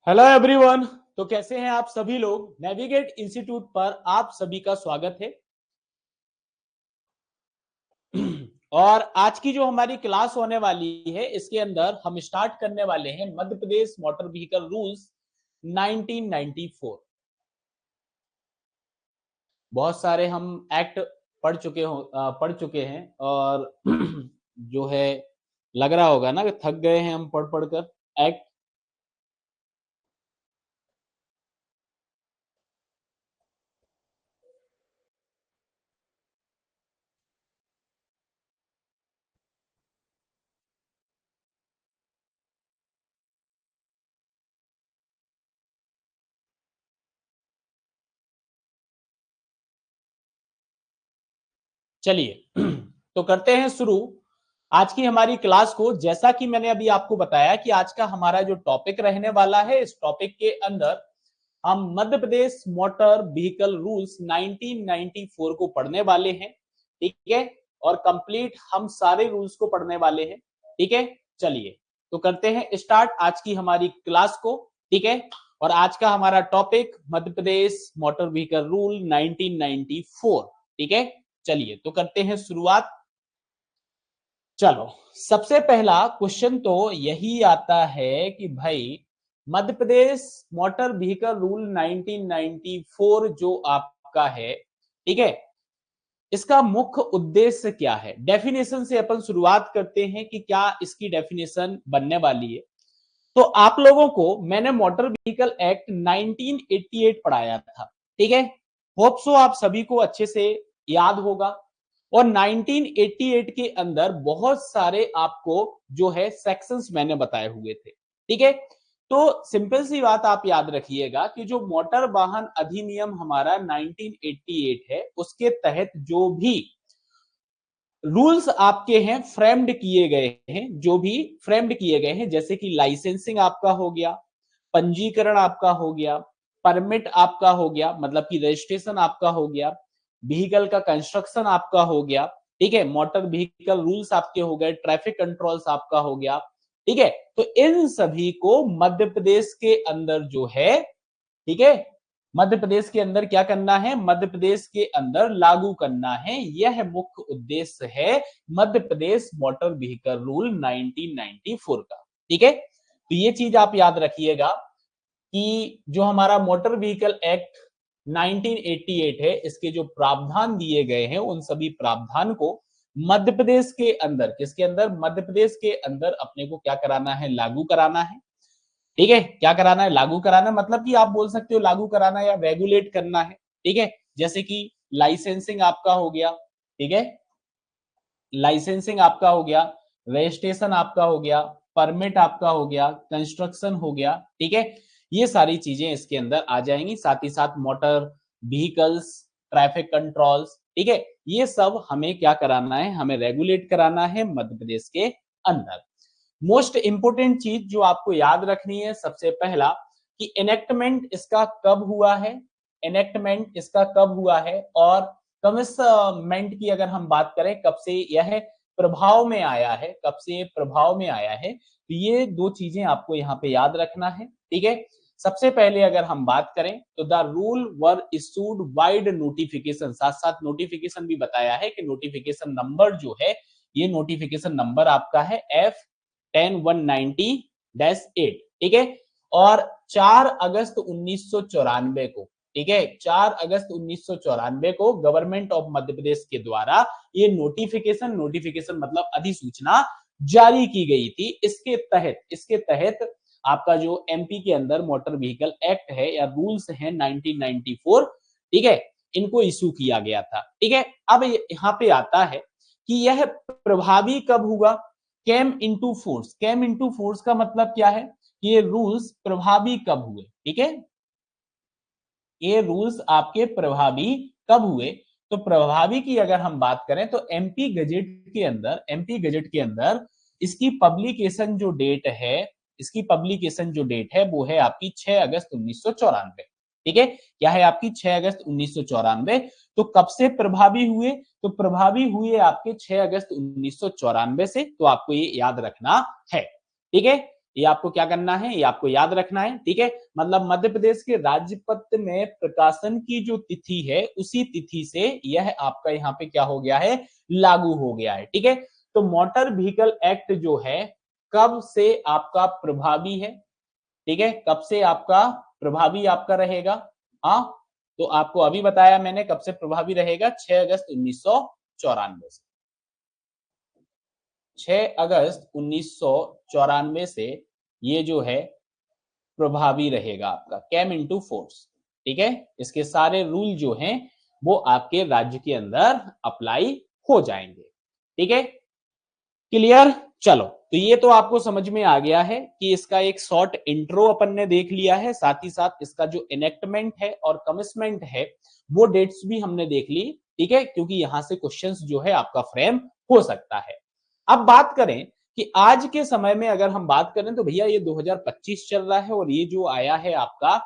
Hello everyone. तो कैसे हैं आप सभी लोग। नेविगेट इंस्टीट्यूट पर आप सभी का स्वागत है। और आज की जो हमारी क्लास होने वाली है इसके अंदर हम स्टार्ट करने वाले हैं Madhya Pradesh motor vehicle rules 1994। बहुत सारे हम एक्ट पढ़ चुके हैं और जो है लग रहा होगा ना कि थक गए हैं हम पढ़ पढ़कर एक्ट। चलिए तो करते हैं शुरू आज की हमारी क्लास को। जैसा कि मैंने अभी आपको बताया कि आज का हमारा जो टॉपिक रहने वाला है, इस टॉपिक के अंदर हम Madhya Pradesh motor vehicle rules 1994 को पढ़ने वाले हैं। ठीक है, और कंप्लीट हम सारे रूल्स को पढ़ने वाले हैं। ठीक है, चलिए तो करते हैं स्टार्ट आज की हमारी क्लास को। ठीक है, और आज का हमारा topic Madhya Pradesh motor vehicle rule 1994। ठीक है, चलिए तो करते हैं शुरुआत। चलो, सबसे पहला क्वेश्चन तो यही आता है कि भाई Madhya Pradesh motor vehicle rule 1994 जो आपका है, ठीक है, इसका मुख्य उद्देश्य क्या है। डेफिनेशन से अपन शुरुआत करते हैं कि क्या इसकी डेफिनेशन बनने वाली है। तो आप लोगों को मैंने मोटर व्हीकल एक्ट 1988 पढ़ाया था। ठीक है, होप सो आप सभी को अच्छे से याद होगा। और 1988 के अंदर बहुत सारे आपको जो है सेक्शंस मैंने बताए हुए थे। ठीक है, तो सिंपल सी बात आप याद रखिएगा कि जो मोटर वाहन अधिनियम हमारा 1988 है उसके तहत जो भी रूल्स आपके हैं फ्रेम्ड किए गए हैं, जो भी फ्रेम्ड किए गए हैं, जैसे कि लाइसेंसिंग आपका हो गया, पंजीकरण आपका हो गया, परमिट आपका हो गया, मतलब कि रजिस्ट्रेशन आपका हो गया, व्हीकल का कंस्ट्रक्शन आपका हो गया। ठीक है, मोटर व्हीकल रूल्स आपके हो गए, ट्रैफिक कंट्रोल्स आपका हो गया। ठीक है, तो इन सभी को मध्य प्रदेश के अंदर जो है, ठीक है, मध्य प्रदेश के अंदर क्या करना है, मध्य प्रदेश के अंदर लागू करना है। यह मुख्य उद्देश्य है Madhya Pradesh motor vehicle rule 1994 का। ठीक है, तो ये चीज आप याद रखिएगा कि जो हमारा मोटर व्हीकल एक्ट 1988 है, इसके जो प्रावधान दिए गए हैं उन सभी प्रावधान को मध्य प्रदेश के अंदर, किसके अंदर, मध्य प्रदेश के अंदर अपने को क्या कराना है, लागू कराना है। ठीक है, क्या कराना है, लागू कराना, मतलब कि आप बोल सकते हो लागू कराना या रेगुलेट करना है। ठीक है, जैसे कि लाइसेंसिंग आपका हो गया, ठीक है, लाइसेंसिंग आपका हो गया, रजिस्ट्रेशन आपका हो गया, परमिट आपका हो गया, कंस्ट्रक्शन हो गया। ठीक है, ये सारी चीजें इसके अंदर आ जाएंगी, साथ ही साथ मोटर व्हीकल्स, ट्रैफिक कंट्रोल्स। ठीक है, ये सब हमें क्या कराना है, हमें रेगुलेट कराना है मध्य प्रदेश के अंदर। मोस्ट इंपोर्टेंट चीज जो आपको याद रखनी है, सबसे पहला कि एनेक्टमेंट इसका कब हुआ है, एनेक्टमेंट इसका कब हुआ है, और कमिटमेंट की अगर हम बात करें कब से यह प्रभाव में आया है, कब से प्रभाव में आया है, तो ये दो चीजें आपको यहाँ पे याद रखना है। ठीक है, सबसे पहले अगर हम बात करें तो the rule were issued wide notification, साथ साथ नोटिफिकेशन भी बताया है कि नोटिफिकेशन नंबर जो है, ये नोटिफिकेशन नंबर आपका है F10190-8। ठीक है, और 4 अगस्त 1994 को, ठीक है, 4 अगस्त 1994 को गवर्नमेंट ऑफ मध्य प्रदेश के द्वारा ये नोटिफिकेशन मतलब अधिसूचना जारी की गई थी। इसके तहत आपका जो एमपी के अंदर मोटर व्हीकल एक्ट है या रूल्स है 1994, ठीक है, इनको इशू किया गया था। ठीक है, अब यहाँ पे आता है कि यह प्रभावी कब हुआ, came into force. Came into force का मतलब क्या है, ये रूल्स प्रभावी कब हुए। ठीक है, ये रूल्स आपके प्रभावी कब हुए। तो प्रभावी की अगर हम बात करें तो एमपी गजट के अंदर इसकी पब्लिकेशन जो डेट है, इसकी पब्लिकेशन जो डेट है वो है आपकी 6 अगस्त 1994। ठीक है, क्या है आपकी 6 अगस्त 1994। तो कब से प्रभावी हुए, तो प्रभावी हुए आपके 6 अगस्त 1994 से, तो आपको ये याद रखना है। ठीक है, ये आपको क्या करना है, ये आपको याद रखना है, ठीक है। मतलब मध्य प्रदेश के राजपत्र में प्रकाशन की जो तिथि है उसी तिथि से यह आपका यहाँ पे क्या हो गया है, लागू हो गया है, ठीक है। तो मोटर व्हीकल एक्ट जो है कब से आपका प्रभावी है, ठीक है, कब से आपका प्रभावी आपका रहेगा। हाँ, तो आपको अभी बताया मैंने कब से प्रभावी रहेगा, 6 अगस्त 1994 से। 6 अगस्त 1994 से ये जो है प्रभावी रहेगा आपका, कैम इनटू फोर्स, ठीक है। इसके सारे रूल जो हैं वो आपके राज्य के अंदर अप्लाई हो जाएंगे, ठीक है। क्लियर, चलो, तो ये तो आपको समझ में आ गया है कि इसका एक शॉर्ट इंट्रो अपन ने देख लिया है, साथ ही साथ इसका जो इनेक्टमेंट है और कमिटमेंट है वो डेट्स भी हमने देख ली, ठीक है, क्योंकि यहां से क्वेश्चंस जो है आपका फ्रेम हो सकता है। अब बात करें कि आज के समय में अगर हम बात करें तो भैया ये 2025 चल रहा है और ये जो आया है आपका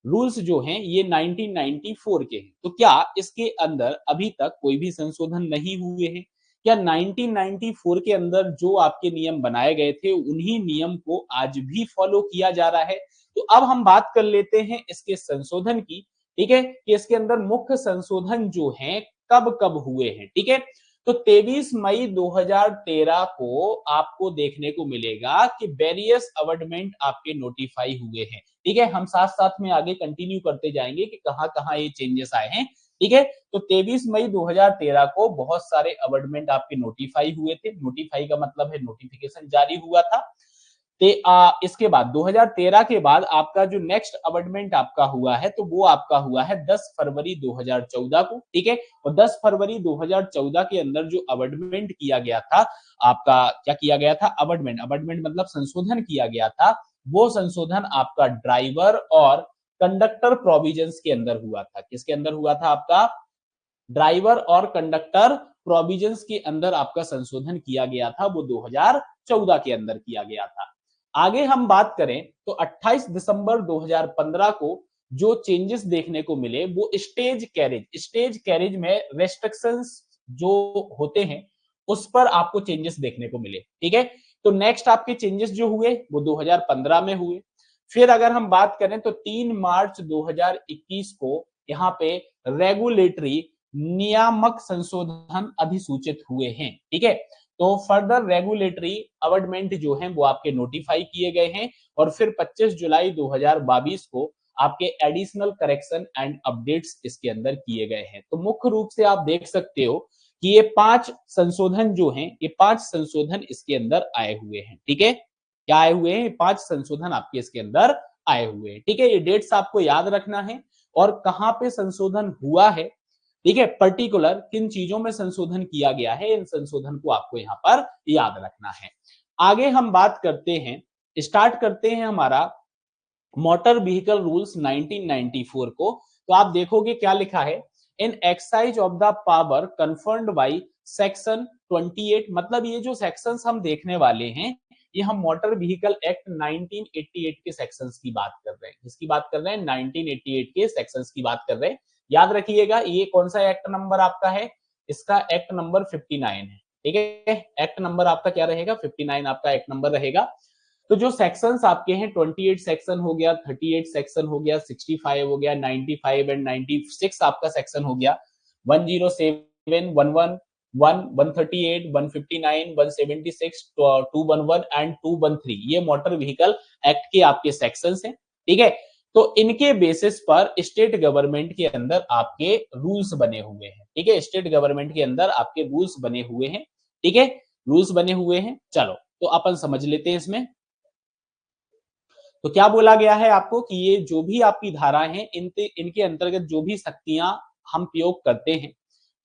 रूल्स जो हैं ये 1994 के हैं, तो क्या इसके अंदर अभी तक कोई भी संशोधन नहीं हुए हैं? क्या 1994 के अंदर जो आपके नियम बनाए गए थे उन्हीं नियम को आज भी फॉलो किया जा रहा है? तो अब हम बात कर लेते हैं इसके संशोधन की, ठीक है, कि इसके अंदर मुख्य संशोधन जो हैं कब कब हुए हैं, ठीक है। तो 23 मई 2013 को आपको देखने को मिलेगा कि वेरियस अमेंडमेंट आपके नोटिफाई हुए हैं, ठीक है। हम साथ साथ में आगे कंटिन्यू करते जाएंगे कि कहां कहां ये चेंजेस आए हैं, ठीक है। तो 23 मई 2013 को बहुत सारे अमेंडमेंट आपके नोटिफाई हुए थे, नोटिफाई का मतलब है नोटिफिकेशन जारी हुआ था। इसके बाद 2013 के बाद आपका जो नेक्स्ट अमेंडमेंट आपका हुआ है तो वो आपका हुआ है 10 फरवरी 2014 को, ठीक है। और 10 फरवरी 2014 के अंदर जो अमेंडमेंट किया गया था आपका, क्या किया गया था, अमेंडमेंट, अमेंडमेंट मतलब संशोधन किया गया था, वो संशोधन आपका ड्राइवर और कंडक्टर प्रोविजंस के अंदर हुआ था। किसके अंदर हुआ था आपका, ड्राइवर और कंडक्टर प्रोविजंस के अंदर आपका संशोधन किया गया था, वो 2014 के अंदर किया गया था। आगे हम बात करें तो 28 दिसंबर 2015 को जो चेंजेस देखने को मिले वो स्टेज कैरेज में रेस्ट्रिक्शंस जो होते हैं उस पर आपको चेंजेस देखने को मिले, ठीक है। तो नेक्स्ट आपके चेंजेस जो हुए वो 2015 में हुए। फिर अगर हम बात करें तो 3 मार्च 2021 को यहाँ पे रेगुलेटरी नियामक संशोधन अधिसूचित हुए हैं, ठीक है। तो फर्दर रेगुलेटरी अमेंडमेंट जो हैं वो आपके नोटिफाई किए गए हैं और फिर 25 जुलाई 2022 को आपके एडिशनल करेक्शन एंड अपडेट्स इसके अंदर किए गए हैं। तो मुख्य रूप से आप देख सकते हो कि ये 5 संशोधन जो हैं, ये 5 संशोधन इसके अंदर आए हुए हैं, ठीक है। क्या आए हुए हैं, 5 संशोधन आपके इसके अंदर आए हुए हैं, ठीक है। ये डेट्स आपको याद रखना है और कहां पे संशोधन हुआ है, ठीक है, पर्टिकुलर किन चीजों में संशोधन किया गया है, इन संशोधन को आपको यहाँ पर याद रखना है। आगे हम बात करते हैं, स्टार्ट करते हैं हमारा मोटर व्हीकल रूल्स 1994 को। तो आप देखोगे क्या लिखा है, in exercise of the power conferred by section 28, मतलब ये जो सेक्शंस हम देखने वाले हैं ये हम मोटर व्हीकल एक्ट 1988 के सेक्शंस की बात कर रहे हैं। किसकी बात कर रहे हैं, 1988 के सेक्शंस की बात कर रहे हैं। याद रखिएगा ये कौन सा एक्ट नंबर आपका है, इसका एक्ट नंबर 59 है, ठीक है। एक्ट नंबर आपका क्या रहेगा, 59 आपका एक्ट नंबर रहेगा। तो जो सेक्शंस आपके हैं 28 सेक्शन हो गया, 38 सेक्शन हो गया, 65 हो गया, 95 एंड 96 आपका सेक्शन हो गया, 107, 111, 138, 159, 176, 211 एंड 213 ये मोटर व्हीकल एक्ट के आपके सेक्शंस हैं, ठीक है। तो इनके बेसिस पर स्टेट गवर्नमेंट के अंदर आपके रूल्स बने हुए हैं, ठीक है। स्टेट गवर्नमेंट के अंदर आपके रूल्स बने हुए हैं, ठीक है, रूल्स बने हुए हैं। चलो तो अपन समझ लेते हैं इसमें। तो क्या बोला गया है आपको कि ये जो भी आपकी धाराएं हैं इनके अंतर्गत जो भी शक्तियां हम प्रयोग करते हैं,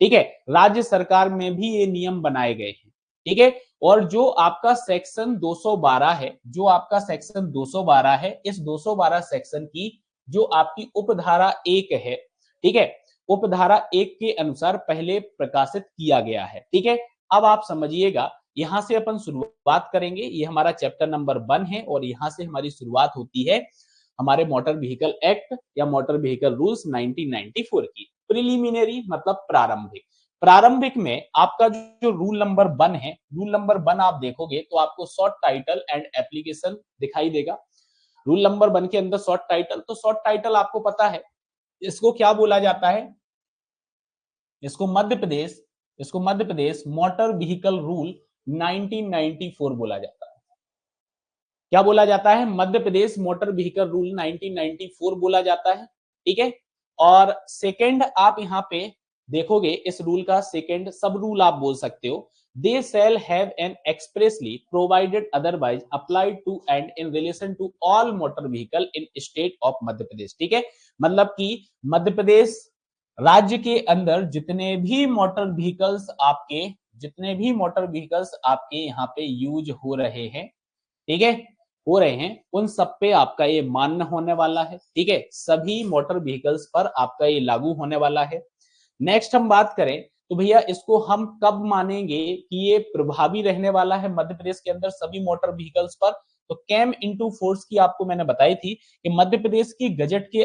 ठीक है, राज्य सरकार में भी ये नियम बनाए गए हैं, ठीक है। और जो आपका सेक्शन 212 है, जो आपका सेक्शन 212 है, इस 212 सेक्शन की जो आपकी उपधारा 1 है, ठीक है, उपधारा 1 के अनुसार पहले प्रकाशित किया गया है, ठीक है। अब आप समझिएगा, यहां से अपन शुरुआत करेंगे, ये हमारा चैप्टर नंबर 1 है और यहां से हमारी शुरुआत होती है हमारे मोटर व्हीकल एक्ट या मोटर व्हीकल रूल्स 1994 की। प्रिलिमिनरी मतलब प्रारंभिक, प्रारंभिक में आपका जो रूल नंबर 1 है, रूल नंबर 1 आप देखोगे तो आपको शॉर्ट टाइटल एंड एप्लीकेशन दिखाई देगा। रूल नंबर 1 के अंदर शॉर्ट टाइटल, तो शॉर्ट टाइटल आपको पता है इसको क्या बोला जाता है, इसको Madhya Pradesh motor vehicle rule 1994 बोला जाता है। क्या बोला जाता है? Madhya Pradesh motor vehicle rule 1994 बोला जाता है, ठीक है। और सेकंड आप यहां पे देखोगे, इस रूल का सेकंड सब रूल आप बोल सकते हो, they shall have an expressly provided otherwise applied to and in relation to all motor vehicle in state of Madhya Pradesh, ठीक है। मतलब कि मध्य प्रदेश राज्य के अंदर जितने भी मोटर व्हीकल्स आपके यहाँ पे यूज हो रहे हैं, ठीक है, हो रहे हैं, उन सब पे आपका ये मान्य होने वाला है, ठीक है। सभी मोटर व्हीकल्स पर आपका ये लागू होने वाला है। नेक्स्ट हम बात करें तो भैया इसको हम कब मानेंगे कि ये प्रभावी रहने वाला है मध्य प्रदेश के अंदर सभी मोटर व्हीकल्स पर? तो केम इनटू फोर्स की आपको मैंने बताई थी कि मध्य प्रदेश गजट के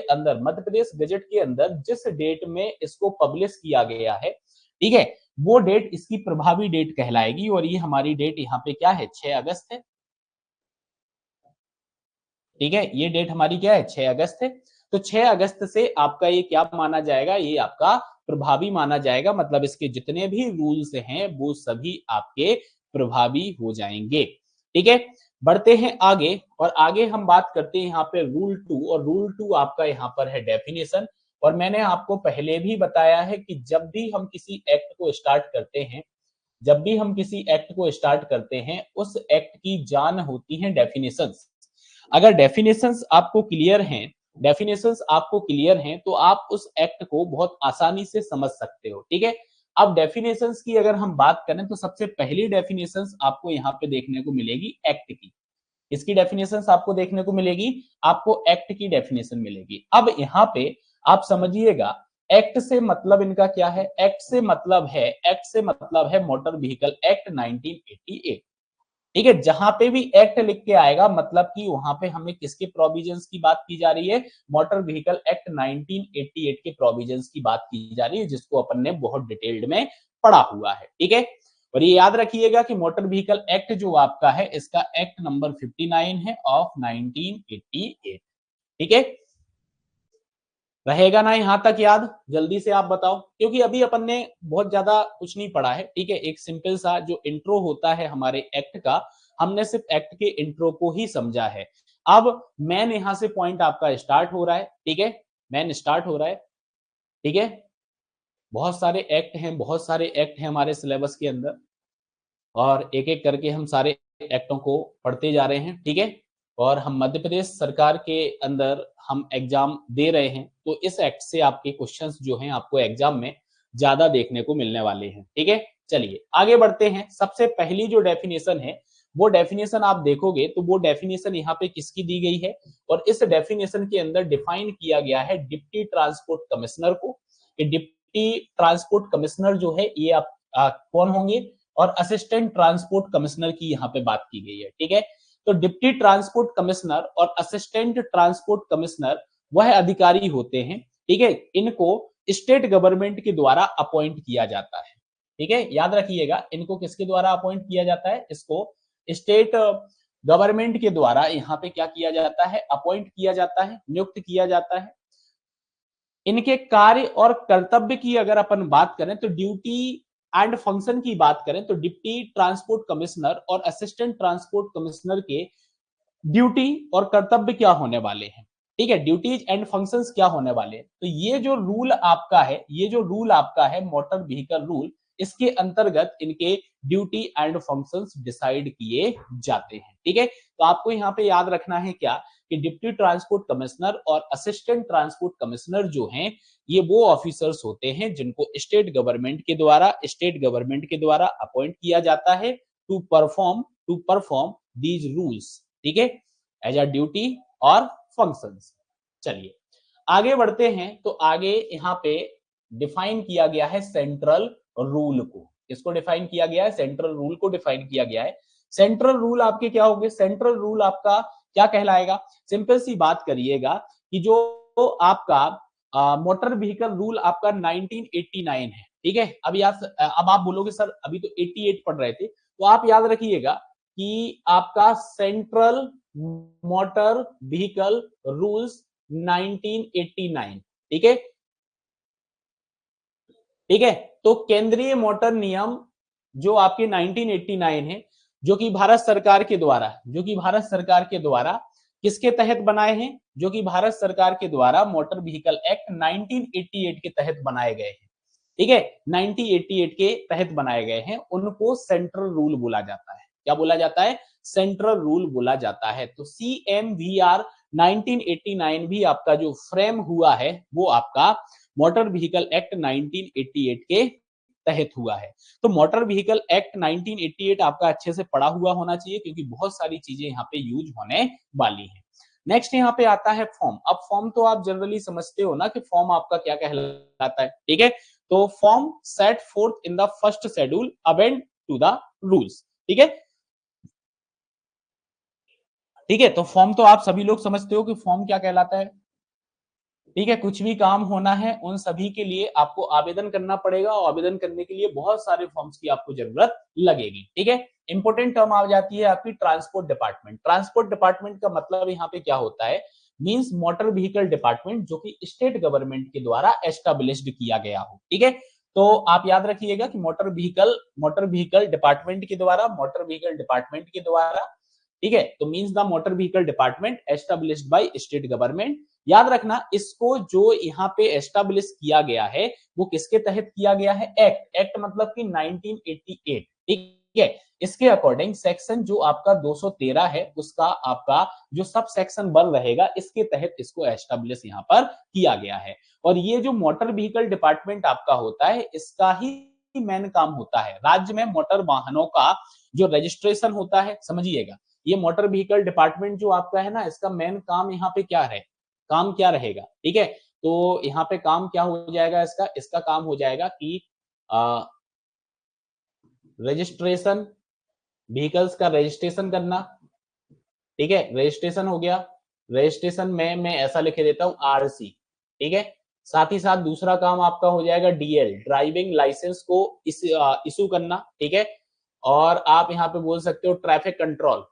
अंदर जिस डेट में इसको पब्लिश किया गया है, ठीक है, वो डेट इसकी प्रभावी डेट कहलाएगी। और ये हमारी डेट यहाँ पे क्या है, 6 अगस्त है, ठीक है। ये डेट हमारी क्या है, 6 अगस्त है। तो 6 अगस्त से आपका ये क्या माना जाएगा, ये आपका प्रभावी माना जाएगा। मतलब इसके जितने भी रूल्स हैं वो सभी आपके प्रभावी हो जाएंगे, ठीक है। बढ़ते हैं आगे, और आगे हम बात करते हैं यहाँ पे रूल 2, और रूल 2 आपका यहाँ पर है डेफिनेशन। और मैंने आपको पहले भी बताया है कि जब भी हम किसी एक्ट को स्टार्ट करते हैं उस एक्ट की जान होती है डेफिनेशंस। अगर डेफिनेशंस आपको क्लियर हैं तो आप उस एक्ट को बहुत आसानी से समझ सकते हो, ठीक है। अब डेफिनेशंस की अगर हम बात करें तो सबसे पहली डेफिनेशंस आपको यहाँ पे देखने को मिलेगी एक्ट की। इसकी डेफिनेशंस आपको देखने को मिलेगी, आपको एक्ट की डेफिनेशन मिलेगी। अब यहाँ पे आप समझिएगा, एक्ट से मतलब इनका क्या है? एक्ट से मतलब है मोटर व्हीकल एक्ट 1988, ठीक है। जहां पे भी एक्ट लिख के आएगा मतलब कि वहां पे हमें किसके प्रोविजंस की बात की जा रही है, मोटर व्हीकल एक्ट 1988 के प्रोविजंस की बात की जा रही है, जिसको अपन ने बहुत डिटेल्ड में पढ़ा हुआ है, ठीक है। और ये याद रखिएगा कि मोटर व्हीकल एक्ट जो आपका है, इसका एक्ट नंबर 59 है ऑफ 1988, ठीक है। रहेगा ना यहां तक याद? जल्दी से आप बताओ, क्योंकि अभी अपन ने बहुत ज्यादा कुछ नहीं पढ़ा है, ठीक है। एक सिंपल सा जो इंट्रो होता है हमारे एक्ट का, हमने सिर्फ एक्ट के इंट्रो को ही समझा है। अब मैन यहां से पॉइंट आपका स्टार्ट हो रहा है, ठीक है, मैन स्टार्ट हो रहा है, ठीक है। बहुत सारे एक्ट हैं हमारे सिलेबस के अंदर, और एक एक करके हम सारे एक्टों को पढ़ते जा रहे हैं, ठीक है। और हम मध्य प्रदेश सरकार के अंदर हम एग्जाम दे रहे हैं, तो इस एक्ट से आपके क्वेश्चंस जो हैं आपको एग्जाम में ज्यादा देखने को मिलने वाले हैं, ठीक है। चलिए आगे बढ़ते हैं। सबसे पहली जो डेफिनेशन है, वो डेफिनेशन आप देखोगे तो वो डेफिनेशन यहाँ पे किसकी दी गई है, और इस डेफिनेशन के अंदर डिफाइन किया गया है डिप्टी ट्रांसपोर्ट कमिश्नर को। ये डिप्टी ट्रांसपोर्ट कमिश्नर जो है ये आप कौन होंगे, और असिस्टेंट ट्रांसपोर्ट कमिश्नर की यहाँ पे बात की गई है, ठीक है। तो डिप्टी ट्रांसपोर्ट कमिश्नर और असिस्टेंट ट्रांसपोर्ट कमिश्नर वह अधिकारी होते हैं, ठीक है। इनको स्टेट गवर्नमेंट के द्वारा अपॉइंट किया जाता है, ठीक है। याद रखिएगा, इनको किसके द्वारा अपॉइंट किया जाता है? इसको स्टेट गवर्नमेंट के द्वारा यहाँ पे क्या किया जाता है, अपॉइंट किया जाता है, नियुक्त किया जाता है। इनके कार्य और कर्तव्य की अगर अपन बात करें तो ड्यूटी एंड फंक्शन की बात करें तो डिप्टी ट्रांसपोर्ट कमिश्नर और असिस्टेंट ट्रांसपोर्ट कमिश्नर के ड्यूटी और कर्तव्य क्या होने वाले हैं, ठीक है, ड्यूटीज एंड फंक्शंस क्या होने वाले हैं। तो ये जो रूल आपका है मोटर व्हीकल रूल, इसके अंतर्गत इनके ड्यूटी एंड फंक्शंस डिसाइड किए जाते हैं, ठीक है। तो आपको यहाँ पे याद रखना है क्या, कि डिप्टी ट्रांसपोर्ट कमिश्नर और असिस्टेंट ट्रांसपोर्ट कमिश्नर जो हैं, ये वो ऑफिसर्स होते हैं जिनको स्टेट गवर्नमेंट के द्वारा अपॉइंट किया जाता है टू परफॉर्म दीज रूल्स, ठीक है, एज अ ड्यूटी और फंक्शंस। चलिए आगे बढ़ते हैं। तो आगे यहाँ पे डिफाइन किया गया है सेंट्रल रूल को। इसको डिफाइन किया गया है, सेंट्रल रूल को डिफाइन किया गया है। सेंट्रल रूल आपके क्या होंगे? सेंट्रल रूल आपका क्या कहलाएगा? सिंपल सी बात करिएगा कि जो आपका मोटर व्हीकल रूल आपका 1989 है, ठीक है। अब आप बोलोगे सर अभी तो 88 पढ़ रहे थे, तो आप याद रखिएगा कि आपका सेंट्रल मोटर व्हीकल रूल्स 1989, ठीक है। ठीक है, तो केंद्रीय मोटर नियम जो आपके 1989 है, जो कि भारत सरकार के द्वारा किसके तहत बनाए हैं, जो कि भारत सरकार के द्वारा मोटर व्हीकल एक्ट 1988 के तहत बनाए गए हैं। ठीक है, 1988 के तहत बनाए गए हैं, उनको सेंट्रल रूल बोला जाता है। क्या बोला जाता है? सेंट्रल रूल बोला जाता है। तो CMVR 1989 भी आपका जो फ्रेम हुआ है वो आपका मोटर व्हीकल एक्ट 1988 के तहत हुआ है। तो मोटर व्हीकल एक्ट 1988 आपका अच्छे से पढ़ा हुआ होना चाहिए, क्योंकि बहुत सारी चीजें यहाँ पे यूज होने वाली हैं। नेक्स्ट यहाँ पे आता है फॉर्म। अब फॉर्म तो आप जनरली समझते हो ना कि फॉर्म आपका क्या कहलाता है, ठीक है। तो form set forth in the first schedule appended to the rules, ठीक है। ठीक है, तो फॉर्म तो आप सभी लोग समझते हो कि फॉर्म क्या कहलाता है। ठीक है, कुछ भी काम होना है उन सभी के लिए आपको आवेदन करना पड़ेगा, और आवेदन करने के लिए बहुत सारे फॉर्म्स की आपको जरूरत लगेगी। ठीक है, इंपोर्टेंट टर्म आ जाती है आपकी ट्रांसपोर्ट डिपार्टमेंट। ट्रांसपोर्ट डिपार्टमेंट का मतलब यहाँ पे क्या होता है, मींस मोटर व्हीकल डिपार्टमेंट, जो कि स्टेट गवर्नमेंट के द्वारा एस्टेब्लिश्ड किया गया हो। ठीक है, तो आप याद रखिएगा कि मोटर व्हीकल डिपार्टमेंट के द्वारा, ठीक है, तो means the motor vehicle department established by state government. याद रखना इसको, जो यहाँ पे एस्टेब्लिश किया गया है वो किसके तहत किया गया है? एक्ट मतलब कि 1988, ठीक है। इसके अकॉर्डिंग सेक्शन जो आपका 213 है, उसका आपका जो सब सेक्शन बन रहेगा, इसके तहत इसको एस्टेब्लिश यहाँ पर किया गया है। और ये जो मोटर व्हीकल डिपार्टमेंट आपका होता है, इसका ही मेन काम होता है राज्य में मोटर वाहनों का जो रजिस्ट्रेशन होता है, समझिएगा। ये मोटर व्हीकल डिपार्टमेंट जो आपका है ना, इसका मेन काम यहाँ पे क्या है, काम क्या रहेगा, ठीक है। तो यहाँ पे काम क्या हो जाएगा, इसका काम हो जाएगा कि रजिस्ट्रेशन, व्हीकल्स का रजिस्ट्रेशन करना, ठीक है। रजिस्ट्रेशन हो गया, रजिस्ट्रेशन में मैं ऐसा लिखे देता हूं RC, ठीक है। साथ ही साथ दूसरा काम आपका हो जाएगा DL, ड्राइविंग लाइसेंस को इशू करना, ठीक है। और आप यहाँ पे बोल सकते हो ट्रैफिक कंट्रोल,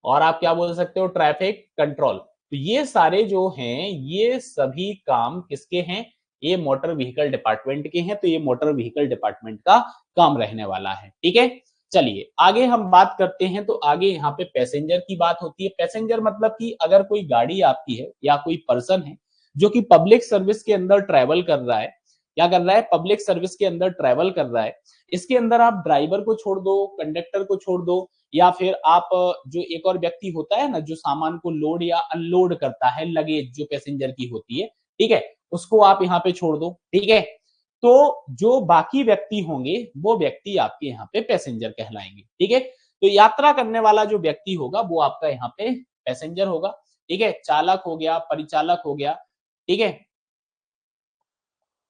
और आप क्या बोल सकते हो, ट्रैफिक कंट्रोल। तो ये सारे जो हैं, ये सभी काम किसके हैं? ये मोटर व्हीकल डिपार्टमेंट के हैं। तो ये मोटर व्हीकल डिपार्टमेंट का काम रहने वाला है, ठीक है। चलिए आगे हम बात करते हैं। तो आगे यहाँ पे पैसेंजर की बात होती है। पैसेंजर मतलब कि अगर कोई गाड़ी आपकी है या कोई पर्सन है जो कि पब्लिक सर्विस के अंदर ट्रेवल कर रहा है, क्या कर रहा है, पब्लिक सर्विस के अंदर ट्रेवल कर रहा है। इसके अंदर आप ड्राइवर को छोड़ दो, कंडक्टर को छोड़ दो, या फिर आप जो एक और व्यक्ति होता है ना, जो सामान को लोड या अनलोड करता है, लगेज जो पैसेंजर की होती है, ठीक है, उसको आप यहाँ पे छोड़ दो, ठीक है। तो जो बाकी व्यक्ति होंगे वो व्यक्ति आपके यहाँ पे पैसेंजर कहलाएंगे, ठीक है। तो यात्रा करने वाला जो व्यक्ति होगा वो आपका यहाँ पे पैसेंजर होगा, ठीक है। चालक हो गया, परिचालक हो गया, ठीक है,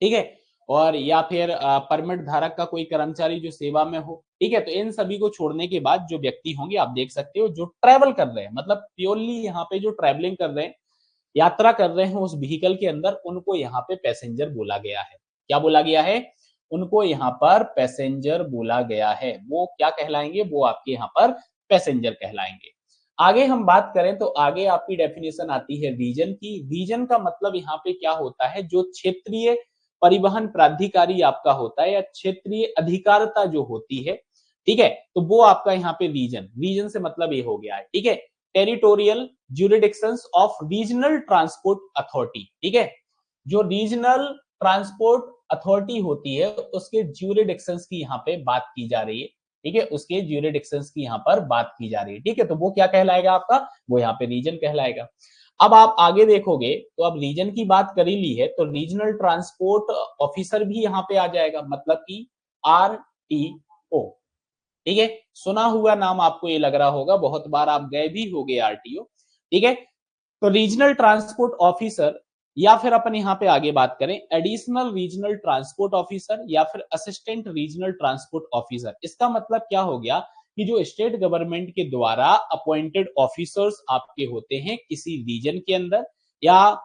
ठीक है। और या फिर परमिट धारक का कोई कर्मचारी जो सेवा में हो, ठीक है। तो इन सभी को छोड़ने के बाद जो व्यक्ति होंगे, आप देख सकते हो, जो ट्रेवल कर रहे हैं, मतलब प्योरली यहाँ पे जो ट्रेवलिंग कर रहे हैं, यात्रा कर रहे हैं उस व्हीकल के अंदर, उनको यहाँ पे पैसेंजर बोला गया है। क्या बोला गया है? उनको यहाँ पर पैसेंजर बोला गया है। वो क्या कहलाएंगे? वो आपके यहाँ पर पैसेंजर कहलाएंगे। आगे हम बात करें तो आगे आपकी डेफिनेशन आती है रीजन की। रीजन का मतलब यहाँ पे क्या होता है, जो क्षेत्रीय परिवहन प्राधिकारी आपका होता है, या क्षेत्रीय अधिकारिता जो होती है, ठीक है, तो वो आपका यहाँ पे रीजन से मतलब ये हो गया है, ठीक है। Territorial jurisdictions of regional transport authority, ठीक है। जो रीजनल ट्रांसपोर्ट अथॉरिटी होती है उसके ज्यूरिडिक्शंस की यहाँ पे बात की जा रही है, ठीक है, उसके ज्यूरिडिक्शंस की यहाँ पर बात की जा रही है, ठीक है। तो वो क्या कहलाएगा आपका? वो यहाँ पे रीजन कहलाएगा। अब आप आगे देखोगे तो अब रीजन की बात कर ही ली है, तो रीजनल ट्रांसपोर्ट ऑफिसर भी यहाँ पे आ जाएगा, मतलब कि RTO, ठीक है। सुना हुआ नाम आपको ये लग रहा होगा, बहुत बार आप गए भी होगे RTO, ठीक है। तो रीजनल ट्रांसपोर्ट ऑफिसर, या फिर अपन यहाँ पे आगे बात करें एडिशनल रीजनल ट्रांसपोर्ट ऑफिसर, या फिर असिस्टेंट रीजनल ट्रांसपोर्ट ऑफिसर। इसका मतलब क्या हो गया कि जो स्टेट गवर्नमेंट के द्वारा अपॉइंटेड ऑफिसर्स आपके होते हैं किसी रीजन के अंदर, या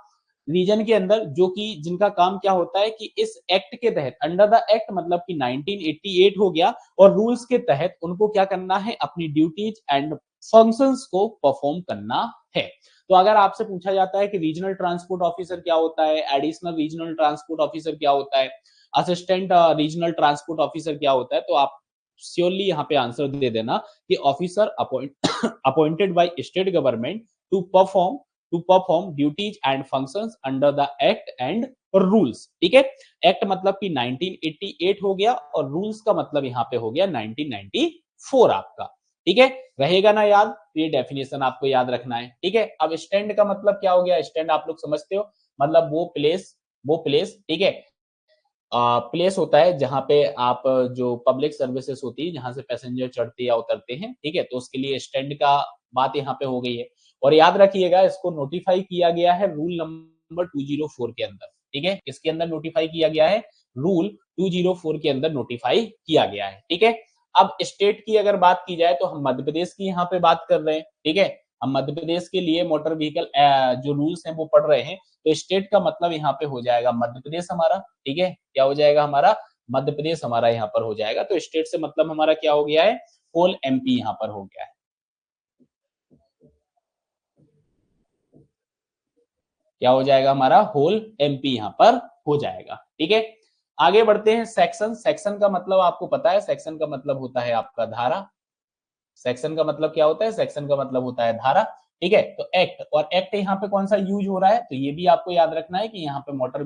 रीजन के अंदर, जो कि जिनका काम क्या होता है कि इस एक्ट के तहत, अंडर द एक्ट मतलब कि 1988 हो गया, और रूल्स के तहत उनको क्या करना है, अपनी ड्यूटीज एंड फंक्शंस को परफॉर्म करना है। तो अगर आपसे पूछा जाता है कि रीजनल ट्रांसपोर्ट ऑफिसर क्या होता है, एडिशनल रीजनल ट्रांसपोर्ट ऑफिसर क्या होता है, असिस्टेंट रीजनल ट्रांसपोर्ट ऑफिसर क्या होता है, तो आप श्योरली यहाँ पे आंसर दे देना कि officer appointed by state government to perform duties and functions under the act and rules. ठीक है, एक्ट मतलब कि 1988 हो गया और रूल्स का मतलब यहाँ पे हो गया 1994 आपका। ठीक है, रहेगा ना याद, ये डेफिनेशन आपको याद रखना है। ठीक है, अब स्टैंड का मतलब क्या हो गया, स्टैंड आप लोग समझते हो, मतलब वो प्लेस, ठीक है, प्लेस होता है जहां पे आप जो पब्लिक सर्विसेज होती है, जहां से पैसेंजर चढ़ते या उतरते हैं। ठीक है, तो उसके लिए स्टैंड का बात यहाँ पे हो गई है। और याद रखिएगा, इसको नोटिफाई किया गया है रूल नंबर 204 के अंदर। ठीक है, इसके अंदर नोटिफाई किया गया है, रूल 204 के अंदर नोटिफाई किया गया है। ठीक है, अब स्टेट की अगर बात की जाए तो हम मध्य प्रदेश की यहाँ पे बात कर रहे हैं। ठीक है, हम मध्य प्रदेश के लिए मोटर व्हीकल जो रूल्स हैं वो पढ़ रहे हैं। तो स्टेट का मतलब यहाँ पे हो जाएगा मध्य प्रदेश हमारा। ठीक है, क्या हो जाएगा हमारा, मध्य प्रदेश हमारा यहाँ पर हो जाएगा। तो स्टेट से मतलब हमारा क्या हो गया है, होल एमपी यहाँ पर हो गया है। क्या हो जाएगा हमारा, होल एमपी यहाँ पर हो जाएगा। ठीक है, आगे बढ़ते हैं। सेक्शन, सेक्शन का मतलब आपको पता है, सेक्शन का मतलब होता है आपका धारा। सेक्शन का मतलब क्या होता है, सेक्शन का मतलब होता है धारा। ठीक है, तो एक्ट, और एक्ट यहाँ पे कौन सा यूज हो रहा है, तो ये भी आपको याद रखना है कि यहाँ पे मोटर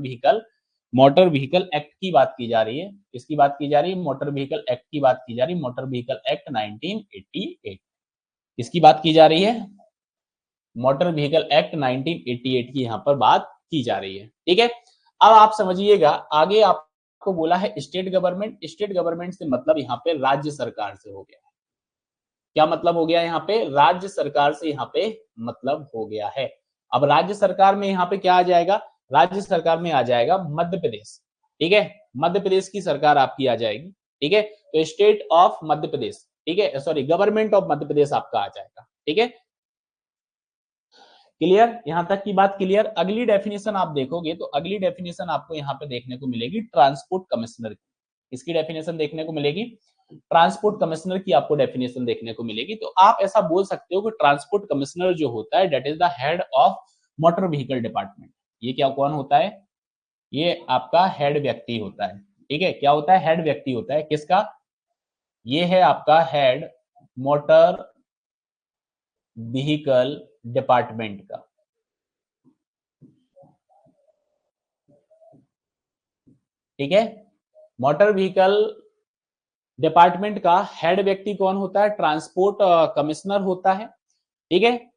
व्हीकल एक्ट की बात की जा रही है। किसकी बात की जा रही है, मोटर व्हीकल एक्ट की बात की जा रही है, मोटर व्हीकल एक्ट 1988। किसकी बात की जा रही है, मोटर व्हीकल एक्ट 1988 की यहाँ पर बात की जा रही है। ठीक है, अब आप समझिएगा, आगे आपको बोला है स्टेट गवर्नमेंट। स्टेट गवर्नमेंट से मतलब यहाँ पे राज्य सरकार से हो गया। क्या मतलब हो गया यहाँ पे, राज्य सरकार से यहाँ पे मतलब हो गया है। अब राज्य सरकार में यहाँ पे क्या आ जाएगा, राज्य सरकार में आ जाएगा मध्य प्रदेश। ठीक है, मध्य प्रदेश की सरकार आपकी आ जाएगी। ठीक है, तो स्टेट ऑफ मध्य प्रदेश, ठीक है, सॉरी, गवर्नमेंट ऑफ मध्य प्रदेश आपका आ जाएगा। ठीक है, क्लियर, यहां तक की बात क्लियर। अगली डेफिनेशन आप देखोगे तो अगली डेफिनेशन आपको यहाँ पे देखने को मिलेगी ट्रांसपोर्ट कमिश्नर की। इसकी डेफिनेशन देखने को मिलेगी, ट्रांसपोर्ट कमिश्नर की आपको डेफिनेशन देखने को मिलेगी। तो आप ऐसा बोल सकते हो कि ट्रांसपोर्ट कमिश्नर जो होता है, that is the head of motor vehicle department. ये क्या कौन होता है, ये आपका हेड व्यक्ति होता है। ठीक है, क्या होता है, हेड व्यक्ति होता है, किसका, ये है आपका हेड मोटर व्हीकल डिपार्टमेंट का। ठीक है, मोटर व्हीकल डिपार्टमेंट का हेड व्यक्ति कौन होता है, ट्रांसपोर्ट कमिश्नर होता है। ठीक है,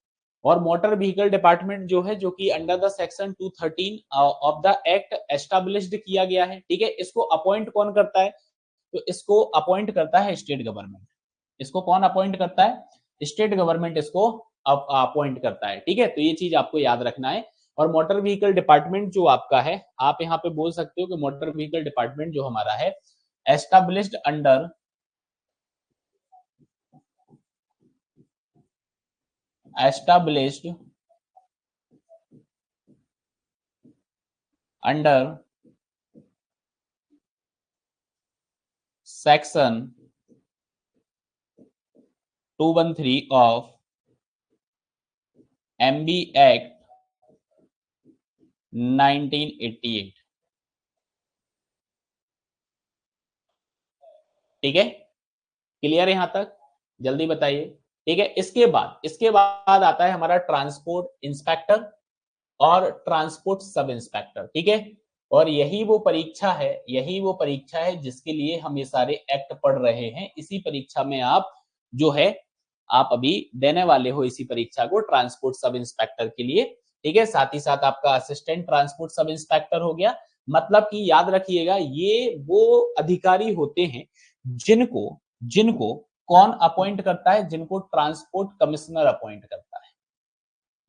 और मोटर व्हीकल डिपार्टमेंट जो है, जो कि under the section 213 of the act established किया गया है। ठीक है, इसको अपॉइंट कौन करता है, तो इसको अपॉइंट करता है स्टेट गवर्नमेंट। इसको कौन अपॉइंट करता है, स्टेट गवर्नमेंट इसको अपॉइंट करता है। ठीक है, तो ये चीज आपको याद रखना है। और मोटर व्हीकल डिपार्टमेंट जो आपका है, आप यहाँ पे बोल सकते हो कि मोटर व्हीकल डिपार्टमेंट जो हमारा है, established under section 213 of MB act 1988। ठीक है, क्लियर है यहां तक, जल्दी बताइए। ठीक है, इसके बाद आता है हमारा ट्रांसपोर्ट इंस्पेक्टर और ट्रांसपोर्ट सब इंस्पेक्टर। ठीक है, और यही वो परीक्षा है जिसके लिए हम ये सारे एक्ट पढ़ रहे हैं। इसी परीक्षा में आप जो है, आप अभी देने वाले हो इसी परीक्षा को, ट्रांसपोर्ट सब इंस्पेक्टर के लिए। ठीक है, साथ ही साथ आपका असिस्टेंट ट्रांसपोर्ट सब इंस्पेक्टर हो गया। मतलब कि याद रखिएगा, ये वो अधिकारी होते हैं जिनको जिनको कौन अपॉइंट करता है, जिनको ट्रांसपोर्ट कमिश्नर अपॉइंट करता है।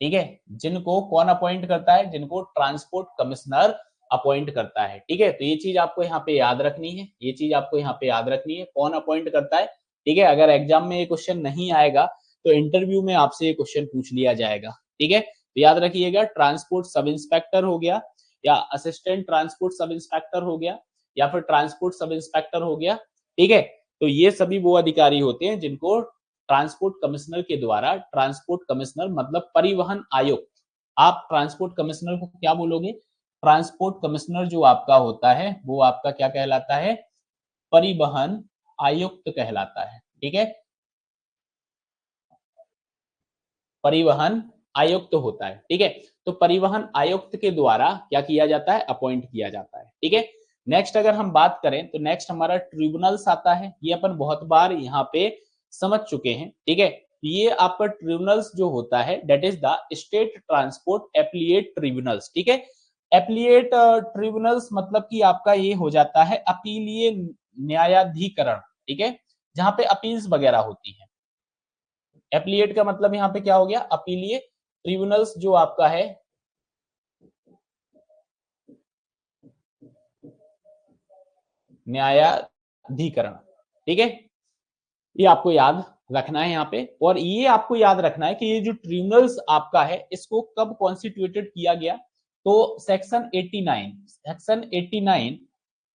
ठीक है, जिनको कौन अपॉइंट करता है, जिनको ट्रांसपोर्ट कमिश्नर अपॉइंट करता है। ठीक है, तो ये चीज आपको यहाँ पे याद रखनी है, ये चीज आपको यहाँ पे याद रखनी है, कौन अपॉइंट करता है। ठीक है, अगर एग्जाम में ये क्वेश्चन नहीं आएगा तो इंटरव्यू में आपसे ये क्वेश्चन पूछ लिया जाएगा। ठीक है, तो याद रखिएगा, ट्रांसपोर्ट सब इंस्पेक्टर हो गया, या असिस्टेंट ट्रांसपोर्ट सब इंस्पेक्टर हो गया, या फिर ट्रांसपोर्ट सब इंस्पेक्टर हो गया। ठीक है, तो ये सभी वो अधिकारी होते हैं जिनको ट्रांसपोर्ट कमिश्नर के द्वारा, ट्रांसपोर्ट कमिश्नर मतलब परिवहन आयुक्त, आप ट्रांसपोर्ट कमिश्नर को क्या बोलोगे? ट्रांसपोर्ट कमिश्नर जो आपका होता है वो आपका क्या कहलाता है? परिवहन आयुक्त कहलाता है। ठीक है, परिवहन आयुक्त होता है। ठीक है, तो परिवहन आयुक्त के द्वारा क्या किया जाता है? अपॉइंट किया जाता है। ठीक है, नेक्स्ट अगर हम बात करें तो नेक्स्ट हमारा ट्रिब्यूनल्स आता है। ये अपन बहुत बार यहाँ पे समझ चुके हैं। ठीक है, ये आपका ट्रिब्यूनल्स जो होता है that is the state transport appellate tribunals. ठीक है, एप्लीएट ट्रिब्यूनल्स मतलब कि आपका ये हो जाता है अपीलीय न्यायाधिकरण। ठीक है, जहां पे अपील्स वगैरह होती है। एप्लीएट का मतलब यहाँ पे क्या हो गया? अपीलीय ट्रिब्यूनल्स जो आपका है न्यायाधिकरण। ठीक है, ये आपको याद रखना है यहाँ पे। और ये आपको याद रखना है कि ये जो ट्रिब्यूनल्स आपका है इसको कब कॉन्स्टिट्यूटेड किया गया? तो section 89, section 89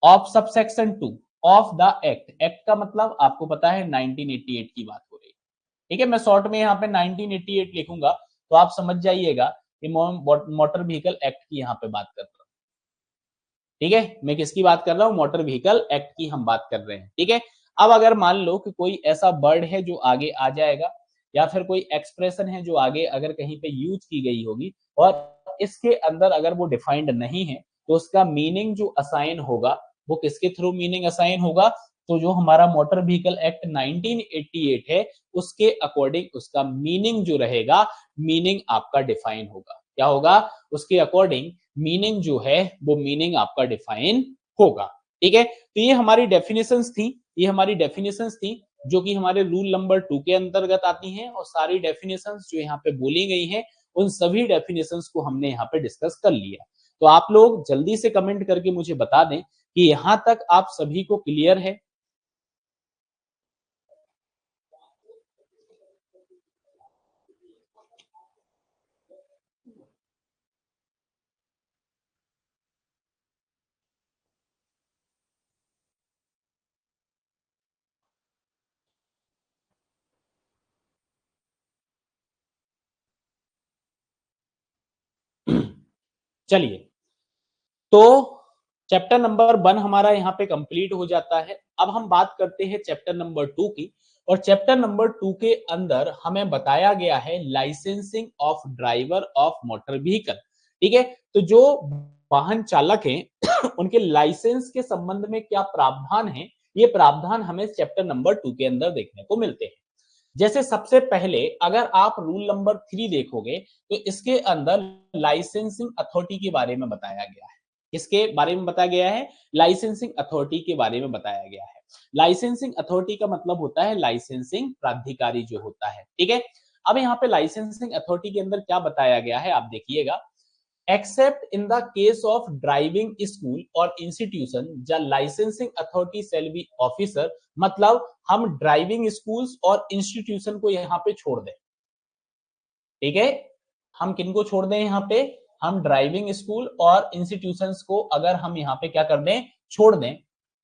of subsection 2 of the act. Act का मतलब आपको पता है 1988 की बात हो रही है। ठीक है, मैं शॉर्ट में यहाँ पे 1988 लिखूंगा तो आप समझ जाइएगा कि मोटर व्हीकल एक्ट की यहाँ पे बात कर रहा हूँ। ठीक है, मैं किसकी बात कर रहा हूँ? मोटर व्हीकल एक्ट की हम बात कर रहे हैं। ठीक है, अब अगर मान लो कि कोई ऐसा वर्ड है जो आगे आ जाएगा, या फिर कोई एक्सप्रेशन है जो आगे अगर कहीं पे यूज की गई होगी और इसके अंदर अगर वो डिफाइंड नहीं है, तो उसका मीनिंग जो असाइन होगा वो किसके थ्रू मीनिंग असाइन होगा? तो जो हमारा मोटर व्हीकल एक्ट 1988 है उसके अकॉर्डिंग उसका मीनिंग जो रहेगा, मीनिंग आपका डिफाइन होगा। क्या होगा? उसके अकॉर्डिंग मीनिंग जो है वो मीनिंग आपका डिफाइन होगा। ठीक है, तो ये हमारी डेफिनेशंस थी, ये हमारी डेफिनेशंस थी जो कि हमारे रूल नंबर 2 के अंतर्गत आती हैं। और सारी डेफिनेशंस जो यहाँ पे बोली गई हैं उन सभी डेफिनेशंस को हमने यहाँ पे डिस्कस कर लिया। तो आप लोग जल्दी से कमेंट करके मुझे बता दें कि यहां तक आप सभी को क्लियर है। चलिए, तो चैप्टर नंबर 1 हमारा यहाँ पे कंप्लीट हो जाता है। अब हम बात करते हैं चैप्टर नंबर 2 की। और चैप्टर नंबर 2 के अंदर हमें बताया गया है licensing of driver of motor vehicle. ठीक है, तो जो वाहन चालक हैं उनके लाइसेंस के संबंध में क्या प्रावधान है, ये प्रावधान हमें चैप्टर नंबर 2 के अंदर देखने को मिलते हैं। जैसे सबसे पहले अगर आप रूल नंबर 3 देखोगे तो इसके अंदर लाइसेंसिंग अथॉरिटी के बारे में बताया गया है। किसके बारे में बताया गया है? लाइसेंसिंग अथॉरिटी के बारे में बताया गया है। लाइसेंसिंग अथॉरिटी का मतलब होता है लाइसेंसिंग प्राधिकारी जो होता है। ठीक है, अब यहाँ पे लाइसेंसिंग अथॉरिटी के अंदर क्या बताया गया है आप देखिएगा। Except in the case of driving school or institution, the licensing authority shall be officer। मतलब हम ड्राइविंग स्कूल्स और इंस्टीट्यूशन को यहाँ पे छोड़ दें। ठीक है, हम किनको छोड़ दें यहाँ पे? हम ड्राइविंग स्कूल और इंस्टीट्यूशंस को अगर हम यहाँ पे क्या कर दें? छोड़ दें।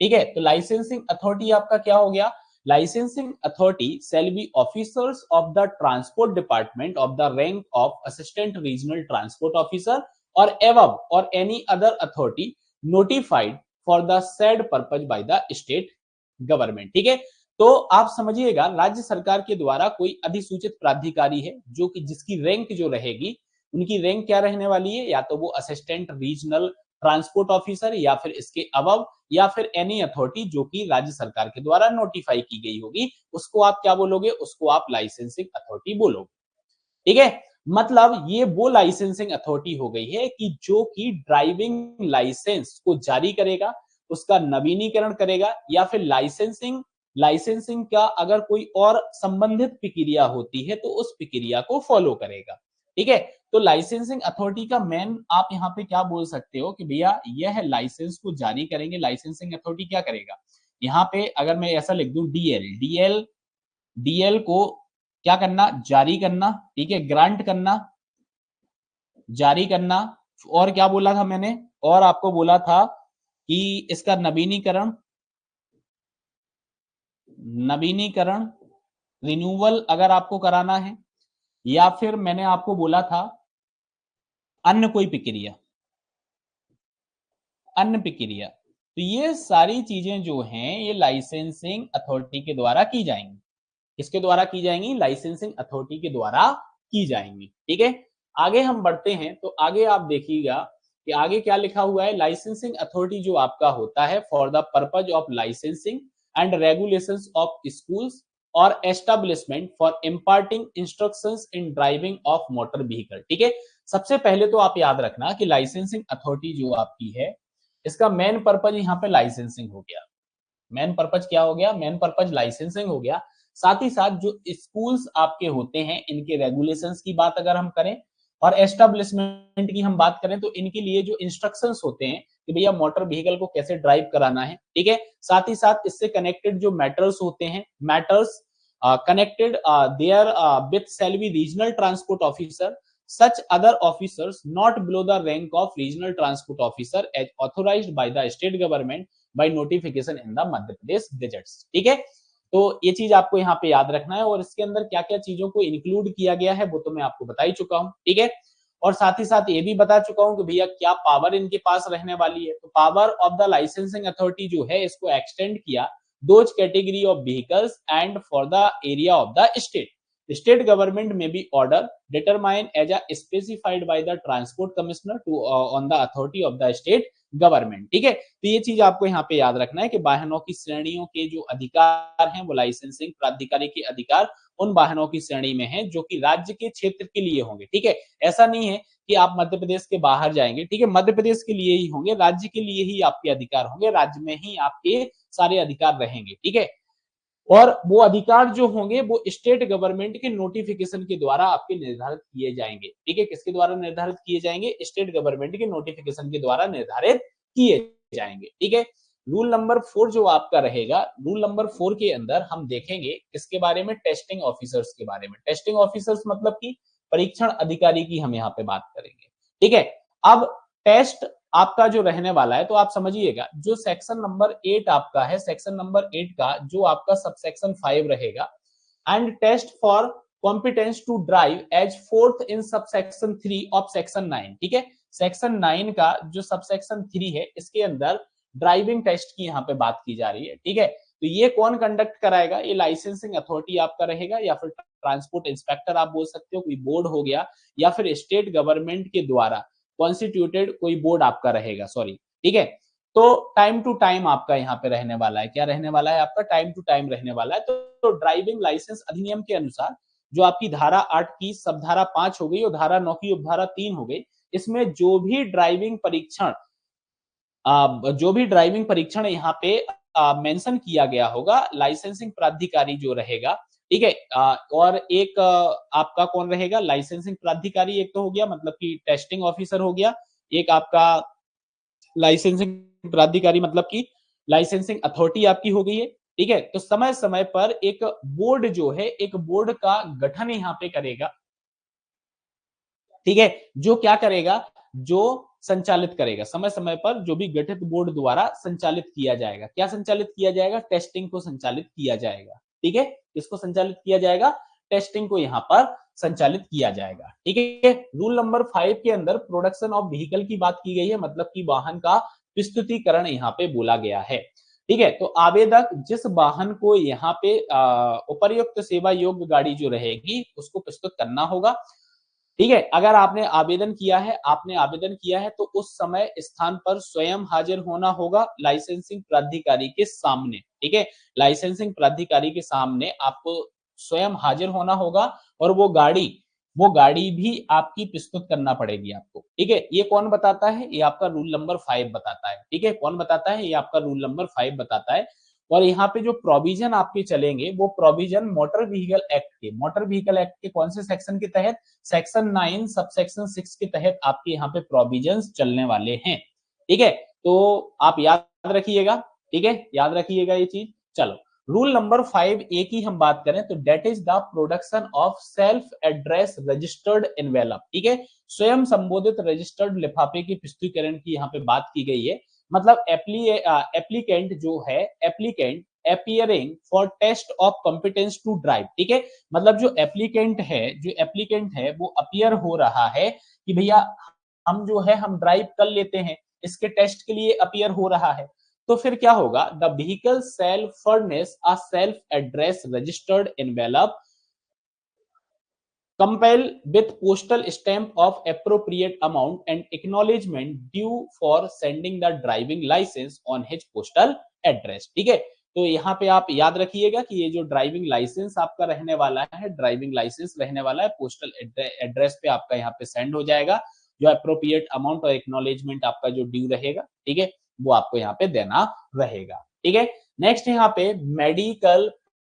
ठीक है, तो लाइसेंसिंग अथॉरिटी आपका क्या हो गया? Licensing authority shall be officers of the transport department of the rank of assistant regional transport officer or above or any other authority notified for the said purpose by the state government. ठीक है, तो आप समझिएगा राज्य सरकार के द्वारा कोई अधिसूचित प्राधिकारी है जो कि जिसकी रैंक जो रहेगी, उनकी रैंक क्या रहने वाली है? या तो वो असिस्टेंट रीजनल ट्रांसपोर्ट ऑफिसर, या फिर इसके अबव, या फिर एनी अथॉरिटी जो कि राज्य सरकार के द्वारा नोटिफाई की गई होगी, उसको आप क्या बोलोगे? उसको आप लाइसेंसिंग अथॉरिटी बोलोगे। ठीक है, मतलब ये वो लाइसेंसिंग अथॉरिटी हो गई है कि जो कि ड्राइविंग लाइसेंस को जारी करेगा, उसका नवीनीकरण करेगा, या फिर लाइसेंसिंग लाइसेंसिंग का अगर कोई और संबंधित प्रक्रिया होती है तो उस प्रक्रिया को फॉलो करेगा। ठीक है, तो लाइसेंसिंग अथॉरिटी का मेन आप यहाँ पे क्या बोल सकते हो कि भैया यह लाइसेंस को जारी करेंगे। लाइसेंसिंग अथॉरिटी क्या करेगा? यहाँ पे अगर मैं ऐसा लिख दूं डीएल, डीएल डीएल को क्या करना? जारी करना। ठीक है, ग्रांट करना। जारी करना, और क्या बोला था मैंने, और आपको बोला था कि इसका नवीनीकरण रिन्यूअल अगर आपको कराना है, या फिर मैंने आपको बोला था अन्य कोई प्रक्रिया, अन्य प्रक्रिया। तो ये सारी चीजें जो हैं ये लाइसेंसिंग अथॉरिटी के द्वारा की जाएंगी। किसके द्वारा की जाएंगी? लाइसेंसिंग अथॉरिटी के द्वारा की जाएंगी। ठीक है, आगे हम बढ़ते हैं। तो आगे आप देखिएगा कि आगे क्या लिखा हुआ है। लाइसेंसिंग अथॉरिटी जो आपका होता है for the purpose of licensing and regulations of schools और establishment for imparting instructions in driving of motor vehicle. ठीक है, सबसे पहले तो आप याद रखना कि लाइसेंसिंग अथॉरिटी जो आपकी है, इसका मेन पर्पज यहाँ पे लाइसेंसिंग हो गया। मेन पर्पज क्या हो गया? मेन पर्पज लाइसेंसिंग हो गया। साथ ही साथ जो स्कूल्स आपके होते हैं इनके रेगुलेशंस की बात अगर हम करें और एस्टेब्लिशमेंट की हम बात करें, तो इनके लिए जो इंस्ट्रक्शंस होते हैं कि भैया मोटर व्हीकल को कैसे ड्राइव कराना है। ठीक है, साथ ही साथ इससे कनेक्टेड जो मैटर्स होते हैं, matters connected there with shall be regional transport officer, such other officers not below the rank of regional transport officer as authorized by the state government by notification in the Madhya Pradesh Gazettes। ठीक है, तो ये चीज आपको यहाँ पे याद रखना है, और इसके अंदर क्या क्या चीजों को इंक्लूड किया गया है वो तो मैं आपको बता ही चुका हूँ। ठीक है, और साथ ही साथ ये भी बता चुका हूँ कि भैया क्या पावर इनके पास रहने वाली है। तो power of the licensing authority जो है इसको एक्सटेंड किया those category of vehicles and for the area of the state. State government may be order determined as a specified by the transport commissioner to on the authority of the state government. ठीक है, तो ये चीज आपको यहाँ पे याद रखना है कि वाहनों की श्रेणियों के जो अधिकार हैं वो लाइसेंसिंग प्राधिकारी के अधिकार उन वाहनों की श्रेणी में है जो कि राज्य के क्षेत्र के लिए होंगे। ठीक है, ऐसा नहीं है कि आप मध्य प्रदेश के बाहर जाएंगे। ठीक है, मध्य प्रदेश के लिए ही होंगे, राज्य के लिए ही आपके अधिकार होंगे, राज्य में ही आपके सारे अधिकार रहेंगे। ठीक है, और वो अधिकार जो होंगे वो स्टेट गवर्नमेंट के नोटिफिकेशन के द्वारा आपके निर्धारित किए जाएंगे। ठीक है, किसके द्वारा निर्धारित किए जाएंगे? स्टेट गवर्नमेंट के नोटिफिकेशन के द्वारा निर्धारित किए जाएंगे। ठीक है, रूल नंबर 4 जो आपका रहेगा, रूल नंबर 4 के अंदर हम देखेंगे किसके बारे में? टेस्टिंग ऑफिसर्स के बारे में। टेस्टिंग ऑफिसर्स मतलब कि परीक्षण अधिकारी की हम यहाँ पे बात करेंगे। ठीक है, अब टेस्ट आपका जो रहने वाला है, तो आप समझिएगा जो सेक्शन नंबर 8 आपका है, सेक्शन नंबर 8 का जो आपका सब सेक्शन 5 रहेगा, and test for competence to drive as forth in sub section 3 of section 9। ठीक है, सेक्शन 9 का जो सब सेक्शन 3 है इसके अंदर ड्राइविंग टेस्ट की यहाँ पे बात की जा रही है। ठीक है, तो ये कौन कंडक्ट कराएगा? ये लाइसेंसिंग अथॉरिटी आपका रहेगा, या फिर ट्रांसपोर्ट इंस्पेक्टर आप बोल सकते हो, कोई बोर्ड हो गया, या फिर स्टेट गवर्नमेंट के द्वारा कॉन्स्टिट्यूटेड कोई बोर्ड आपका रहेगा। सॉरी, ठीक है, तो टाइम टू टाइम आपका यहाँ पे रहने वाला है। क्या रहने वाला है? आपका टाइम टू टाइम रहने वाला है। तो ड्राइविंग लाइसेंस अधिनियम के अनुसार जो आपकी धारा 8 की सब धारा 5 हो गई और धारा 9 की उपधारा 3 हो गई, इसमें जो भी ड्राइविंग परीक्षण यहाँ पे मेंशन किया गया होगा, लाइसेंसिंग प्राधिकारी जो रहेगा। ठीक है, और एक आपका कौन रहेगा? लाइसेंसिंग प्राधिकारी एक तो हो गया, मतलब कि टेस्टिंग ऑफिसर हो गया, एक आपका लाइसेंसिंग प्राधिकारी मतलब कि लाइसेंसिंग अथॉरिटी आपकी हो गई है। ठीक है, तो समय समय पर एक बोर्ड जो है, एक बोर्ड का गठन यहाँ पे करेगा। ठीक है, जो क्या करेगा? जो संचालित करेगा, समय समय पर जो भी गठित बोर्ड द्वारा संचालित किया जाएगा। क्या संचालित किया जाएगा? टेस्टिंग को संचालित किया जाएगा। ठीक है, इसको संचालित किया जाएगा, टेस्टिंग को यहाँ पर संचालित किया जाएगा। ठीक है, रूल नंबर 5 के अंदर प्रोडक्शन ऑफ व्हीकल की बात की गई है, मतलब कि वाहन का प्रस्तुतिकरण यहाँ पे बोला गया है। ठीक है, तो आवेदक जिस वाहन को यहाँ पे उपर्युक्त सेवा योग्य गाड़ी जो रहेगी उसको प्रस्तुत करना होगा। ठीक है, अगर आपने आवेदन किया है तो उस समय स्थान पर स्वयं हाजिर होना होगा लाइसेंसिंग प्राधिकारी के सामने। ठीक है, लाइसेंसिंग प्राधिकारी के सामने आपको स्वयं हाजिर होना होगा, और वो गाड़ी भी आपकी प्रस्तुत करना पड़ेगी आपको। ठीक है, ये कौन बताता है? ये आपका रूल नंबर 5 बताता है। ठीक है, कौन बताता है? ये आपका रूल नंबर 5 बताता है। और यहाँ पे जो प्रोविजन आपके चलेंगे वो प्रोविजन मोटर व्हीकल एक्ट के कौन से सेक्शन के तहत? सेक्शन 9 सब सेक्शन 6 के तहत आपके यहाँ पे प्रोविजंस चलने वाले हैं। ठीक है, तो आप याद रखिएगा। ठीक है, याद रखिएगा ये चीज। चलो, रूल नंबर 5A की हम बात करें तो that is the production of self address registered envelope, ठीक है, स्वयं संबोधित रजिस्टर्ड लिफाफे की प्रस्तुतिकरण की यहाँ पे बात की गई है। मतलब एप्लीकेंट जो है, applicant appearing for test of competence to drive, ठीक है, मतलब जो एप्लीकेंट है वो अपियर हो रहा है कि भैया हम जो है हम ड्राइव कर लेते हैं, इसके टेस्ट के लिए अपियर हो रहा है। तो फिर क्या होगा, the vehicle shall furnish a self address registered envelope compile with postal stamp of appropriate amount and acknowledgement due for sending the driving license on his postal address, ठीक है। तो यहाँ पे आप याद रखिएगा कि ये जो ड्राइविंग लाइसेंस आपका रहने वाला है, ड्राइविंग लाइसेंस रहने वाला है, पोस्टल एड्रेस पे आपका यहाँ पे सेंड हो जाएगा, जो अप्रोप्रिएट अमाउंट और एक्नॉलेजमेंट आपका जो ड्यू रहेगा, ठीक है, वो आपको यहाँ पे देना रहेगा, ठीक है। नेक्स्ट यहाँ पे मेडिकल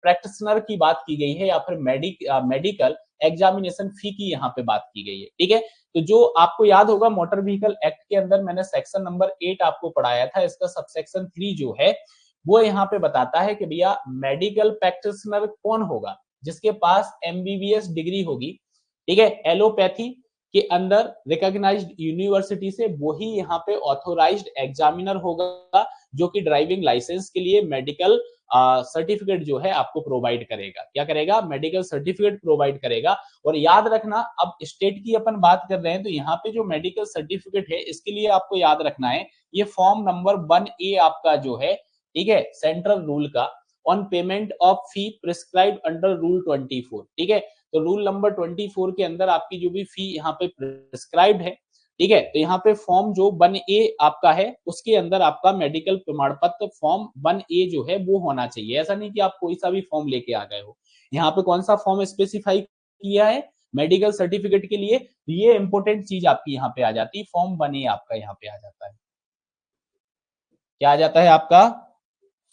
प्रैक्टिशनर की बात की गई है या फिर मेडिकल एग्जामिनेशन फी की यहाँ पे बात की गई है, ठीक है। तो जो आपको याद होगा मोटर व्हीकल एक्ट के अंदर मैंने सेक्शन नंबर 8 आपको पढ़ाया था, इसका सबसेक्शन 3 जो है वो यहाँ पे बताता है कि भैया मेडिकल प्रैक्टिशनर कौन होगा, जिसके पास एमबीबीएस डिग्री होगी, ठीक है, एलोपैथी के अंदर रिकॉग्नाइज्ड यूनिवर्सिटी से, वही यहाँ पे ऑथोराइज्ड एग्जामिनर होगा जो कि ड्राइविंग लाइसेंस के लिए मेडिकल सर्टिफिकेट जो है आपको प्रोवाइड करेगा। क्या करेगा, मेडिकल सर्टिफिकेट प्रोवाइड करेगा। और याद रखना, अब स्टेट की अपन बात कर रहे हैं तो यहाँ पे जो मेडिकल सर्टिफिकेट है इसके लिए आपको याद रखना है, ये फॉर्म नंबर 1A आपका जो है, ठीक है, सेंट्रल रूल का on payment of fee prescribe under rule 24, ठीक है। तो रूल नंबर 24 के अंदर आपकी जो भी फी यहाँ पे प्रिस्क्राइब्ड है, ठीक है, तो यहाँ पे फॉर्म जो 1A आपका है उसके अंदर आपका मेडिकल प्रमाण पत्र फॉर्म 1A जो है वो होना चाहिए। ऐसा नहीं कि आप कोई सा भी फॉर्म लेके आ गए हो। यहाँ पे कौन सा फॉर्म स्पेसिफाई किया है मेडिकल सर्टिफिकेट के लिए, ये इंपॉर्टेंट चीज आपकी यहाँ पे आ जाती है, फॉर्म 1A आपका यहाँ पे आ जाता है। क्या आ जाता है आपका,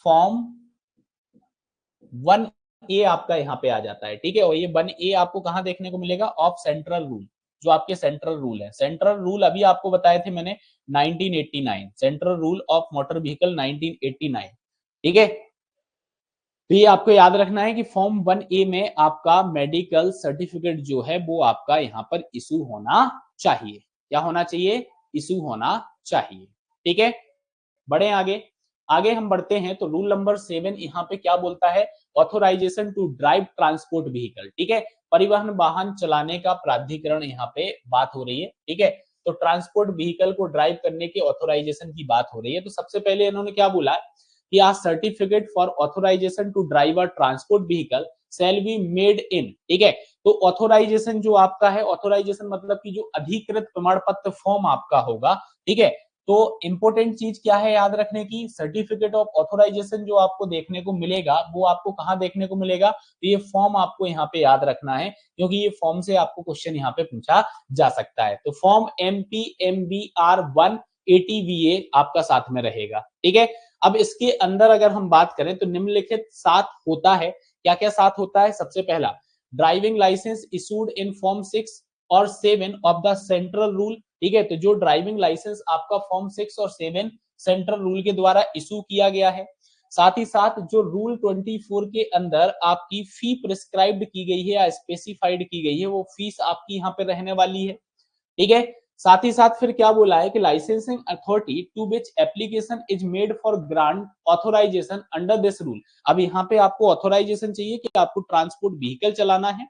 फॉर्म 1A आपका यहाँ पे आ जाता है, ठीक है। और ये 1A आपको कहाँ देखने को मिलेगा, ऑफ सेंट्रल रूल, जो आपके सेंट्रल रूल है। सेंट्रल रूल अभी आपको बताए थे मैंने 1989, central rule of motor vehicle 1989, ठीक है। तो ये आपको याद रखना है कि फॉर्म 1A में आपका मेडिकल सर्टिफिकेट जो है वो आपका यहाँ पर इशू होना चाहिए। क्या होना चाहिए, इशू होना चाहिए, ठीक है। बढ़े आगे, आगे हम बढ़ते हैं तो रूल नंबर 7 यहाँ पे क्या बोलता है, authorisation to drive transport vehicle, ठीक है, परिवहन वाहन चलाने का प्राधिकरण यहाँ पे बात हो रही है, ठीक है। तो ट्रांसपोर्ट व्हीकल को ड्राइव करने के ऑथोराइजेशन की बात हो रही है। तो सबसे पहले इन्होंने क्या बोला कि a certificate for authorisation to drive a transport vehicle shall be made in, ठीक है। तो ऑथोराइजेशन जो आपका है, ऑथोराइजेशन मतलब कि जो अधिकृत प्रमाण पत्र फॉर्म आपका होगा, ठीक है। तो इंपॉर्टेंट चीज क्या है याद रखने की, सर्टिफिकेट ऑफ ऑथोराइजेशन जो आपको देखने को मिलेगा वो आपको कहाँ देखने को मिलेगा, तो ये फॉर्म आपको यहाँ पे याद रखना है, क्योंकि ये फॉर्म से आपको क्वेश्चन यहाँ पे पूछा जा सकता है। तो फॉर्म MPMBR180VA आपका साथ में रहेगा, ठीक है। अब इसके अंदर अगर हम बात करें तो निम्नलिखित साथ होता है, क्या क्या साथ होता है, सबसे पहला driving licence issued in form 6 और 7 ऑफ द सेंट्रल रूल, ठीक है। तो जो ड्राइविंग लाइसेंस आपका फॉर्म 6 और 7 सेंट्रल रूल के द्वारा इशू किया गया है, साथ ही साथ जो रूल 24 के अंदर आपकी फी प्रिस्क्राइब्ड की गई है या स्पेसिफाइड की गई है, वो फीस आपकी यहाँ पे रहने वाली है, ठीक है। साथ ही साथ फिर क्या बोला है कि licensing authority to which application is made for grant authorisation under this rule. अब यहाँ पे आपको ऑथोराइजेशन चाहिए कि आपको ट्रांसपोर्ट व्हीकल चलाना है,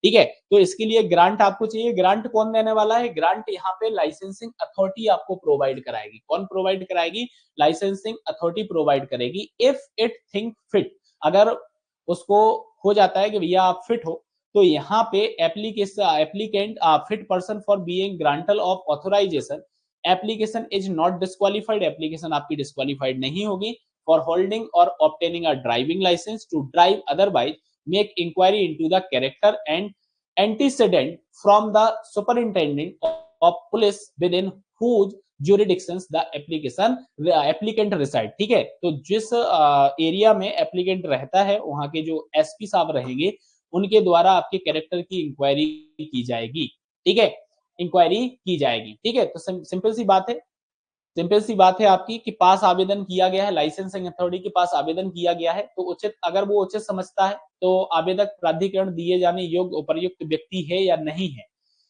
ठीक है, तो इसके लिए ग्रांट आपको चाहिए। ग्रांट कौन देने वाला है, ग्रांट यहाँ पे लाइसेंसिंग अथॉरिटी आपको प्रोवाइड कराएगी। कौन प्रोवाइड कराएगी, लाइसेंसिंग अथॉरिटी प्रोवाइड करेगी। इफ इट थिंक फिट, अगर उसको हो जाता है कि भैया आप फिट हो, तो यहाँ पे applicant fit person for being granted of authorisation, application is not disqualified, application आपकी डिस्क्वालिफाइड नहीं होगी फॉर होल्डिंग और obtaining a driving licence to drive, otherwise make inquiry into the character and antecedent from the superintendent of police within whose jurisdictions the applicant reside, ठीक है। तो जिस area में applicant रहता है वहां के जो एसपी साहब रहेंगे उनके द्वारा आपके कैरेक्टर की इंक्वायरी की जाएगी, ठीक है, इंक्वायरी की जाएगी, ठीक है। तो सिंपल सी बात है, सिंपल सी बात है आपकी कि पास आवेदन किया गया है, लाइसेंसिंग अथॉरिटी के पास आवेदन किया गया है, तो उचित, अगर वो उचित समझता है तो आवेदक प्राधिकरण दिए जाने योग्य उपर्युक्त व्यक्ति है या नहीं है,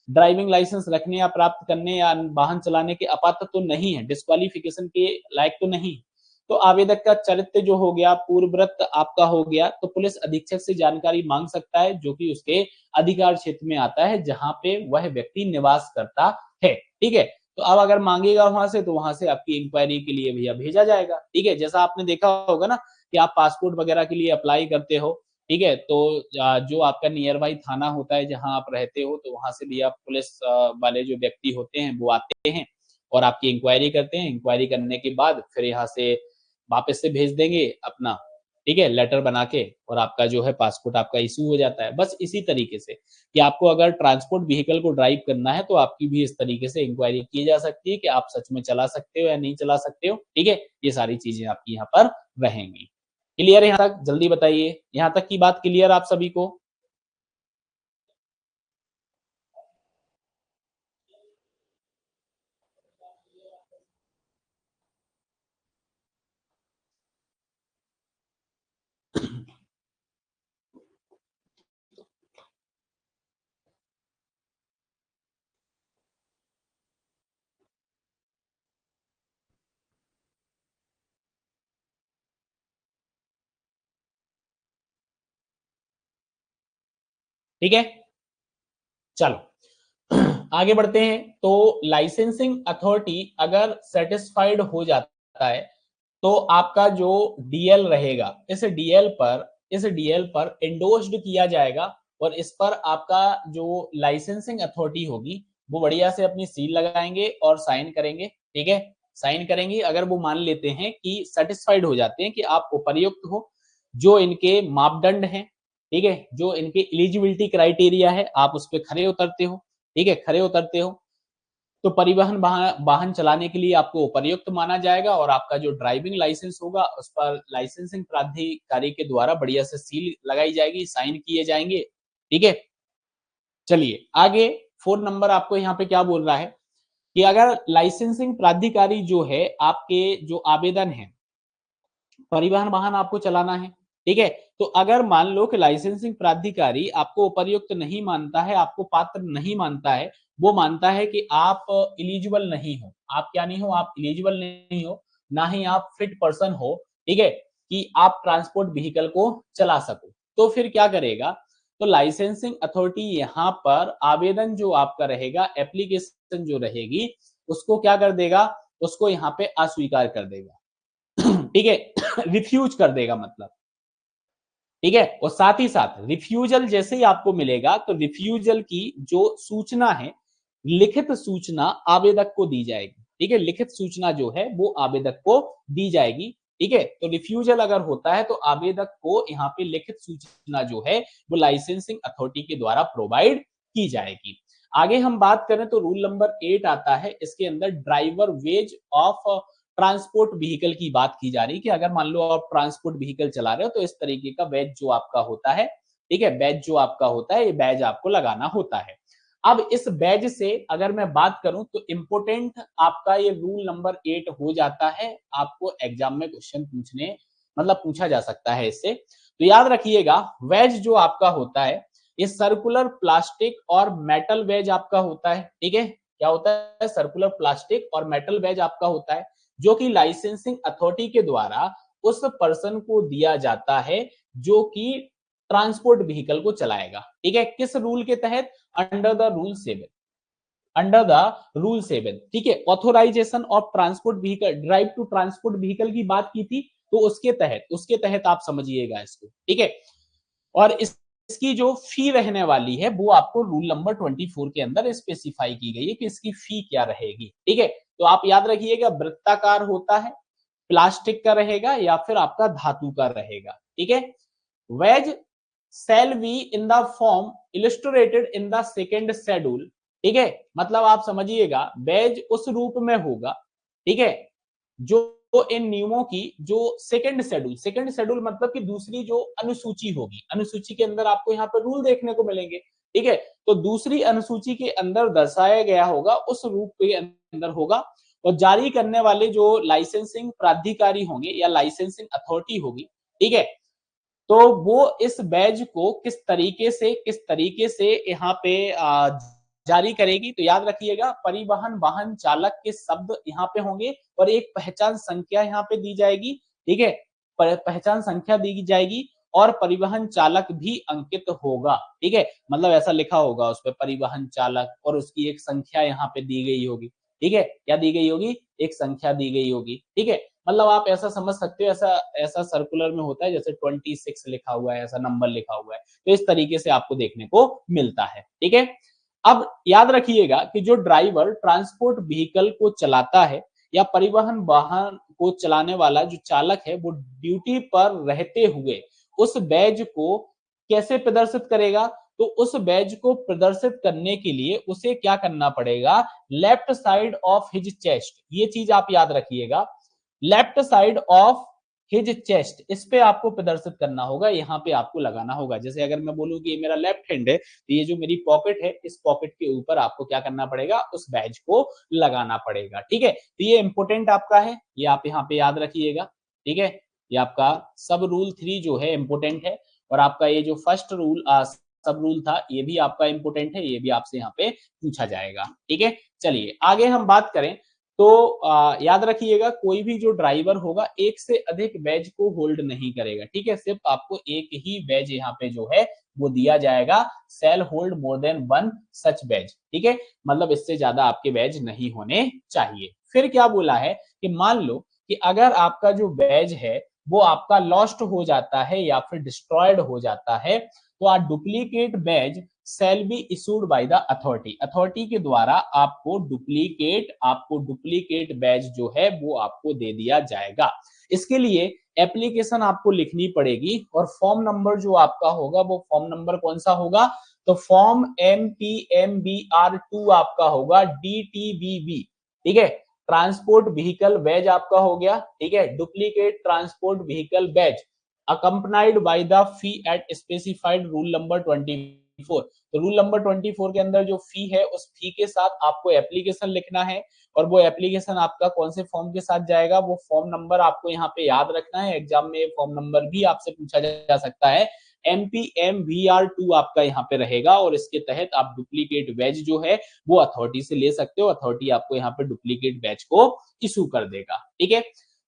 ड्राइविंग लाइसेंस रखने या प्राप्त करने या वाहन चलाने के अपात्र तो नहीं है, डिस्क्वालिफिकेशन के लायक तो नहीं, तो आवेदक का चरित्र जो हो गया, पूर्ववृत्त आपका हो गया, तो पुलिस अधीक्षक से जानकारी मांग सकता है, जो कि उसके अधिकार क्षेत्र में आता है जहां पे वह व्यक्ति निवास करता है। ठीक है, तो अब अगर मांगेगा वहां से, तो वहां से आपकी इंक्वायरी के लिए भैया भेजा जाएगा। ठीक है, जैसा आपने देखा होगा ना कि आप पासपोर्ट वगैरह के लिए अप्लाई करते हो, ठीक है, तो जो आपका नियर बाई थाना होता है जहां आप रहते हो, तो वहां से भी आप पुलिस वाले जो व्यक्ति होते हैं वो आते हैं और आपकी इंक्वायरी करते हैं। इंक्वायरी करने के बाद फिर यहाँ से वापस से भेज देंगे अपना, ठीक है, लेटर बना के, और आपका जो है पासपोर्ट आपका इशू हो जाता है। बस इसी तरीके से कि आपको अगर ट्रांसपोर्ट व्हीकल को ड्राइव करना है तो आपकी भी इस तरीके से इंक्वायरी की जा सकती है कि आप सच में चला सकते हो या नहीं चला सकते हो। ठीक है, ये सारी चीजें आपकी यहाँ पर रहेंगी। क्लियर है यहाँ तक? जल्दी बताइए, यहाँ तक की बात क्लियर आप सभी को? ठीक है, चलो आगे बढ़ते हैं। तो लाइसेंसिंग अथॉरिटी अगर सेटिस्फाइड हो जाता है तो आपका जो डीएल रहेगा, इस डीएल पर एंडोर्स्ड किया जाएगा और इस पर आपका जो लाइसेंसिंग अथॉरिटी होगी वो बढ़िया से अपनी सील लगाएंगे और साइन करेंगे। ठीक है, साइन करेंगे अगर वो मान लेते हैं कि सेटिस्फाइड हो जाते हैं कि आप उपर्युक्त हो, जो इनके मापदंड हैं, ठीक है, जो इनके एलिजिबिलिटी क्राइटेरिया है, आप उस पर खरे उतरते हो। ठीक है, खरे उतरते हो तो परिवहन वाहन चलाने के लिए आपको उपर्युक्त माना जाएगा और आपका जो ड्राइविंग लाइसेंस होगा उस पर लाइसेंसिंग प्राधिकारी के द्वारा बढ़िया से सील लगाई जाएगी, साइन किए जाएंगे। ठीक है, चलिए आगे 4 नंबर आपको यहाँ पे क्या बोल रहा है कि अगर लाइसेंसिंग प्राधिकारी जो है आपके जो आवेदन है, परिवहन वाहन आपको चलाना है, ठीक है, तो अगर मान लो कि लाइसेंसिंग प्राधिकारी आपको उपर्युक्त नहीं मानता है, आपको पात्र नहीं मानता है, वो मानता है कि आप इलिजिबल नहीं हो, आप क्या नहीं हो, आप इलिजिबल नहीं हो, ना ही आप फिट पर्सन हो, ठीक है, कि आप ट्रांसपोर्ट व्हीकल को चला सको, तो फिर क्या करेगा, तो लाइसेंसिंग अथॉरिटी यहाँ पर आवेदन जो आपका रहेगा, एप्लीकेशन जो रहेगी, उसको क्या कर देगा, उसको यहाँ पे अस्वीकार कर देगा। ठीक है, रिफ्यूज कर देगा मतलब। ठीक है, और साथ ही साथ रिफ्यूजल जैसे ही आपको मिलेगा तो रिफ्यूजल की जो सूचना है, लिखित सूचना आवेदक को दी जाएगी। ठीक है, लिखित सूचना जो है वो आवेदक को दी जाएगी। ठीक है, तो रिफ्यूजल अगर होता है तो आवेदक को यहाँ पे लिखित सूचना जो है वो लाइसेंसिंग अथॉरिटी के द्वारा प्रोवाइड की जाएगी। आगे हम बात करें तो रूल नंबर 8 आता है, इसके अंदर driver ways of transport vehicle की बात की जा रही है कि अगर मान लो आप ट्रांसपोर्ट व्हीकल चला रहे हो तो इस तरीके का बैज जो आपका होता है, ठीक है, बैज जो आपका होता है, ये बैज आपको लगाना होता है। अब इस बैज से अगर मैं बात करूं तो इंपोर्टेंट आपका ये रूल नंबर 8 हो जाता है, आपको एग्जाम में क्वेश्चन पूछने मतलब पूछा जा सकता है इससे। तो याद रखिएगा, वेज जो आपका होता है ये सर्कुलर प्लास्टिक और मेटल वेज आपका होता है। ठीक है, क्या होता है, सर्कुलर प्लास्टिक और मेटल वेज आपका होता है, जो कि लाइसेंसिंग अथॉरिटी के द्वारा उस पर्सन को दिया जाता है जो कि ट्रांसपोर्ट व्हीकल को चलाएगा। ठीक है, किस रूल के तहत, under the rule 7, under the rule 7। ठीक है, authorisation of transport vehicle, drive to transport vehicle की बात की थी, तो उसके तहत आप समझिएगा इसको। ठीक है, और इसकी जो फी रहने वाली है वो आपको रूल नंबर 24 के अंदर स्पेसिफाई की गई है कि इसकी फी क्या रहेगी। ठीक है, तो आप याद रखिएगा, वृत्ताकार होता है, प्लास्टिक का रहेगा या फिर आपका धातु का रहेगा। ठीक है, veg shall be in the form illustrated in the second schedule। ठीक है, मतलब आप समझिएगा बैज उस रूप में होगा, ठीक है, जो इन नियमों की जो सेकंड शेड्यूल मतलब कि दूसरी जो अनुसूची होगी, अनुसूची के अंदर आपको यहाँ पर रूल देखने को मिलेंगे। ठीक है, तो दूसरी अनुसूची के अंदर दर्शाया गया होगा उस रूप के अंदर होगा, और जारी करने वाले जो लाइसेंसिंग प्राधिकारी होंगे या लाइसेंसिंग अथॉरिटी होगी, ठीक है, तो वो इस बैज को किस तरीके से यहाँ पे जारी करेगी। तो याद रखिएगा, परिवहन वाहन चालक के शब्द यहाँ पे होंगे और एक पहचान संख्या यहाँ पे दी जाएगी, ठीक है, पहचान संख्या दी जाएगी और परिवहन चालक भी अंकित होगा, ठीक है, मतलब ऐसा लिखा होगा उस पे परिवहन चालक और उसकी एक संख्या यहाँ पे दी गई होगी, ठीक है, क्या दी गई होगी, एक संख्या दी गई होगी, ठीक है, मतलब आप ऐसा समझ सकते हो, ऐसा ऐसा सर्कुलर में होता है जैसे 26 लिखा हुआ है, ऐसा नंबर लिखा हुआ है, तो इस तरीके से आपको देखने को मिलता है, ठीक है। अब याद रखिएगा कि जो ड्राइवर ट्रांसपोर्ट व्हीकल को चलाता है या परिवहन वाहन को चलाने वाला जो चालक है वो ड्यूटी पर रहते हुए उस बैज को कैसे प्रदर्शित करेगा, तो उस बैज को प्रदर्शित करने के लिए उसे क्या करना पड़ेगा, left side of his chest, ये चीज आप याद रखिएगा, left side of his chest, इस पे आपको प्रदर्शित करना होगा, यहाँ पे आपको लगाना होगा। जैसे अगर मैं बोलूं कि ये मेरा लेफ्ट हैंड है, तो ये जो मेरी पॉकेट है, इस पॉकेट के ऊपर आपको क्या करना पड़ेगा, उस बैज को लगाना पड़ेगा, ठीक है। तो ये इंपोर्टेंट आपका है, ये आप यहाँ पे याद रखिएगा, ठीक है। ये आपका सब रूल 3 जो है इंपोर्टेंट है, और आपका ये जो फर्स्ट रूल सब रूल था ये भी आपका इंपोर्टेंट है, ये भी आपसे यहाँ पे पूछा जाएगा, ठीक है। चलिए आगे हम बात करें तो याद रखिएगा, कोई भी जो ड्राइवर होगा एक से अधिक बैज को होल्ड नहीं करेगा, ठीक है, सिर्फ आपको एक ही बैज यहाँ पे जो है वो दिया जाएगा, shall hold more than one such badge, ठीक है, मतलब इससे ज्यादा आपके बैज नहीं होने चाहिए। फिर क्या बोला है कि मान लो कि अगर आपका जो बैज है वो आपका लॉस्ट हो जाता है या फिर डिस्ट्रॉयड हो जाता है, तो a duplicate badge shall be issued by the authority, authority के द्वारा आपको डुप्लीकेट बैज जो है वो आपको दे दिया जाएगा। इसके लिए एप्लीकेशन आपको लिखनी पड़ेगी और फॉर्म नंबर जो आपका होगा वो फॉर्म नंबर कौन सा होगा, तो फॉर्म MPMBR2 आपका होगा DTBB, ठीक है, ट्रांसपोर्ट व्हीकल बैज आपका हो गया, ठीक है, duplicate transport vehicle badge accompanied by the fee at specified rule number 24, तो रूल नंबर 24 के अंदर जो फी है उस फी के साथ आपको एप्लीकेशन लिखना है, और वो एप्लीकेशन आपका कौन से फॉर्म के साथ जाएगा, वो फॉर्म नंबर आपको यहाँ पे याद रखना है, एग्जाम में फॉर्म नंबर भी आपसे पूछा जा सकता है, MPMVR2 आपका यहाँ पे रहेगा, और इसके तहत आप डुप्लीकेट बैज जो है वो अथॉरिटी से ले सकते हो, अथॉरिटी आपको यहाँ पे डुप्लीकेट बैज को इशू कर देगा, ठीक है।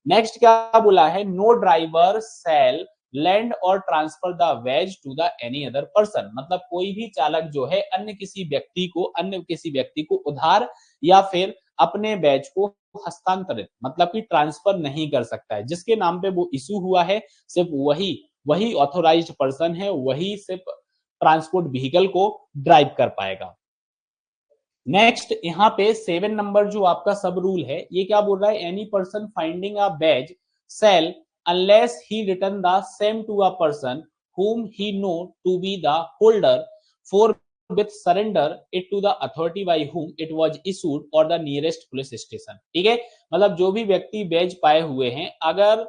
नेक्स्ट क्या बोला है, no driver shall lend or transfer the badge to the any other person, मतलब कोई भी चालक जो है अन्य किसी व्यक्ति को उधार या फिर अपने बैज को हस्तांतरित, मतलब कि ट्रांसफर नहीं कर सकता है, जिसके नाम पे वो इशू हुआ है सिर्फ वही वही ऑथोराइज्ड पर्सन है, वही सिर्फ ट्रांसपोर्ट व्हीकल को ड्राइव कर पाएगा। नेक्स्ट यहाँ पे 7 नंबर जो आपका सब रूल है, ये क्या बोल रहा है, any person finding a badge shall unless he return the same to a person whom he know to be the holder for with surrender it to the authority by whom it was issued or the nearest police station, ठीक है, मतलब जो भी व्यक्ति बैज पाए हुए हैं, अगर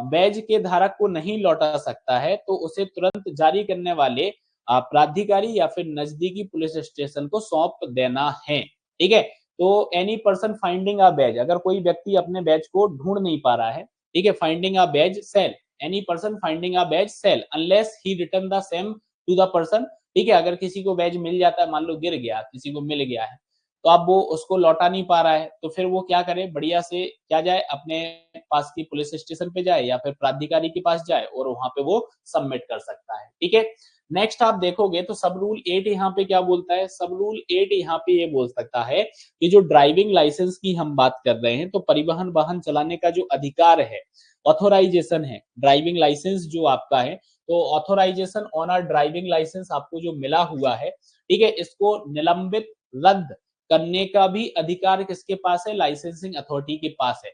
बैज के धारक को नहीं लौटा सकता है तो उसे तुरंत जारी करने वाले प्राधिकारी या फिर नजदीकी पुलिस स्टेशन को सौंप देना है, ठीक है। तो any person finding a badge, अगर कोई व्यक्ति अपने बैज को ढूंढ नहीं पा रहा है, ठीक है, finding a badge shall, any person finding a badge shall unless he return the same to the person, ठीक है, अगर किसी को बैज मिल जाता है, मान लो गिर गया, किसी को मिल गया है, तो अब वो उसको लौटा नहीं पा रहा है, तो फिर वो क्या करे, बढ़िया से क्या जाए, अपने पास की पुलिस स्टेशन पे जाए या फिर प्राधिकारी के पास जाए और वहां पे वो सबमिट कर सकता है, ठीक है। नेक्स्ट आप देखोगे तो सब रूल 8 यहाँ पे क्या बोलता है, सब रूल 8 यहाँ पे ये बोल सकता है कि जो ड्राइविंग लाइसेंस की हम बात कर रहे हैं, तो परिवहन वाहन चलाने का जो अधिकार है, ऑथोराइजेशन है, ड्राइविंग लाइसेंस जो आपका है, तो authorisation on a driving licence आपको जो मिला हुआ है, ठीक है, इसको निलंबित रद्द करने का भी अधिकार किसके पास है, लाइसेंसिंग अथॉरिटी के पास है,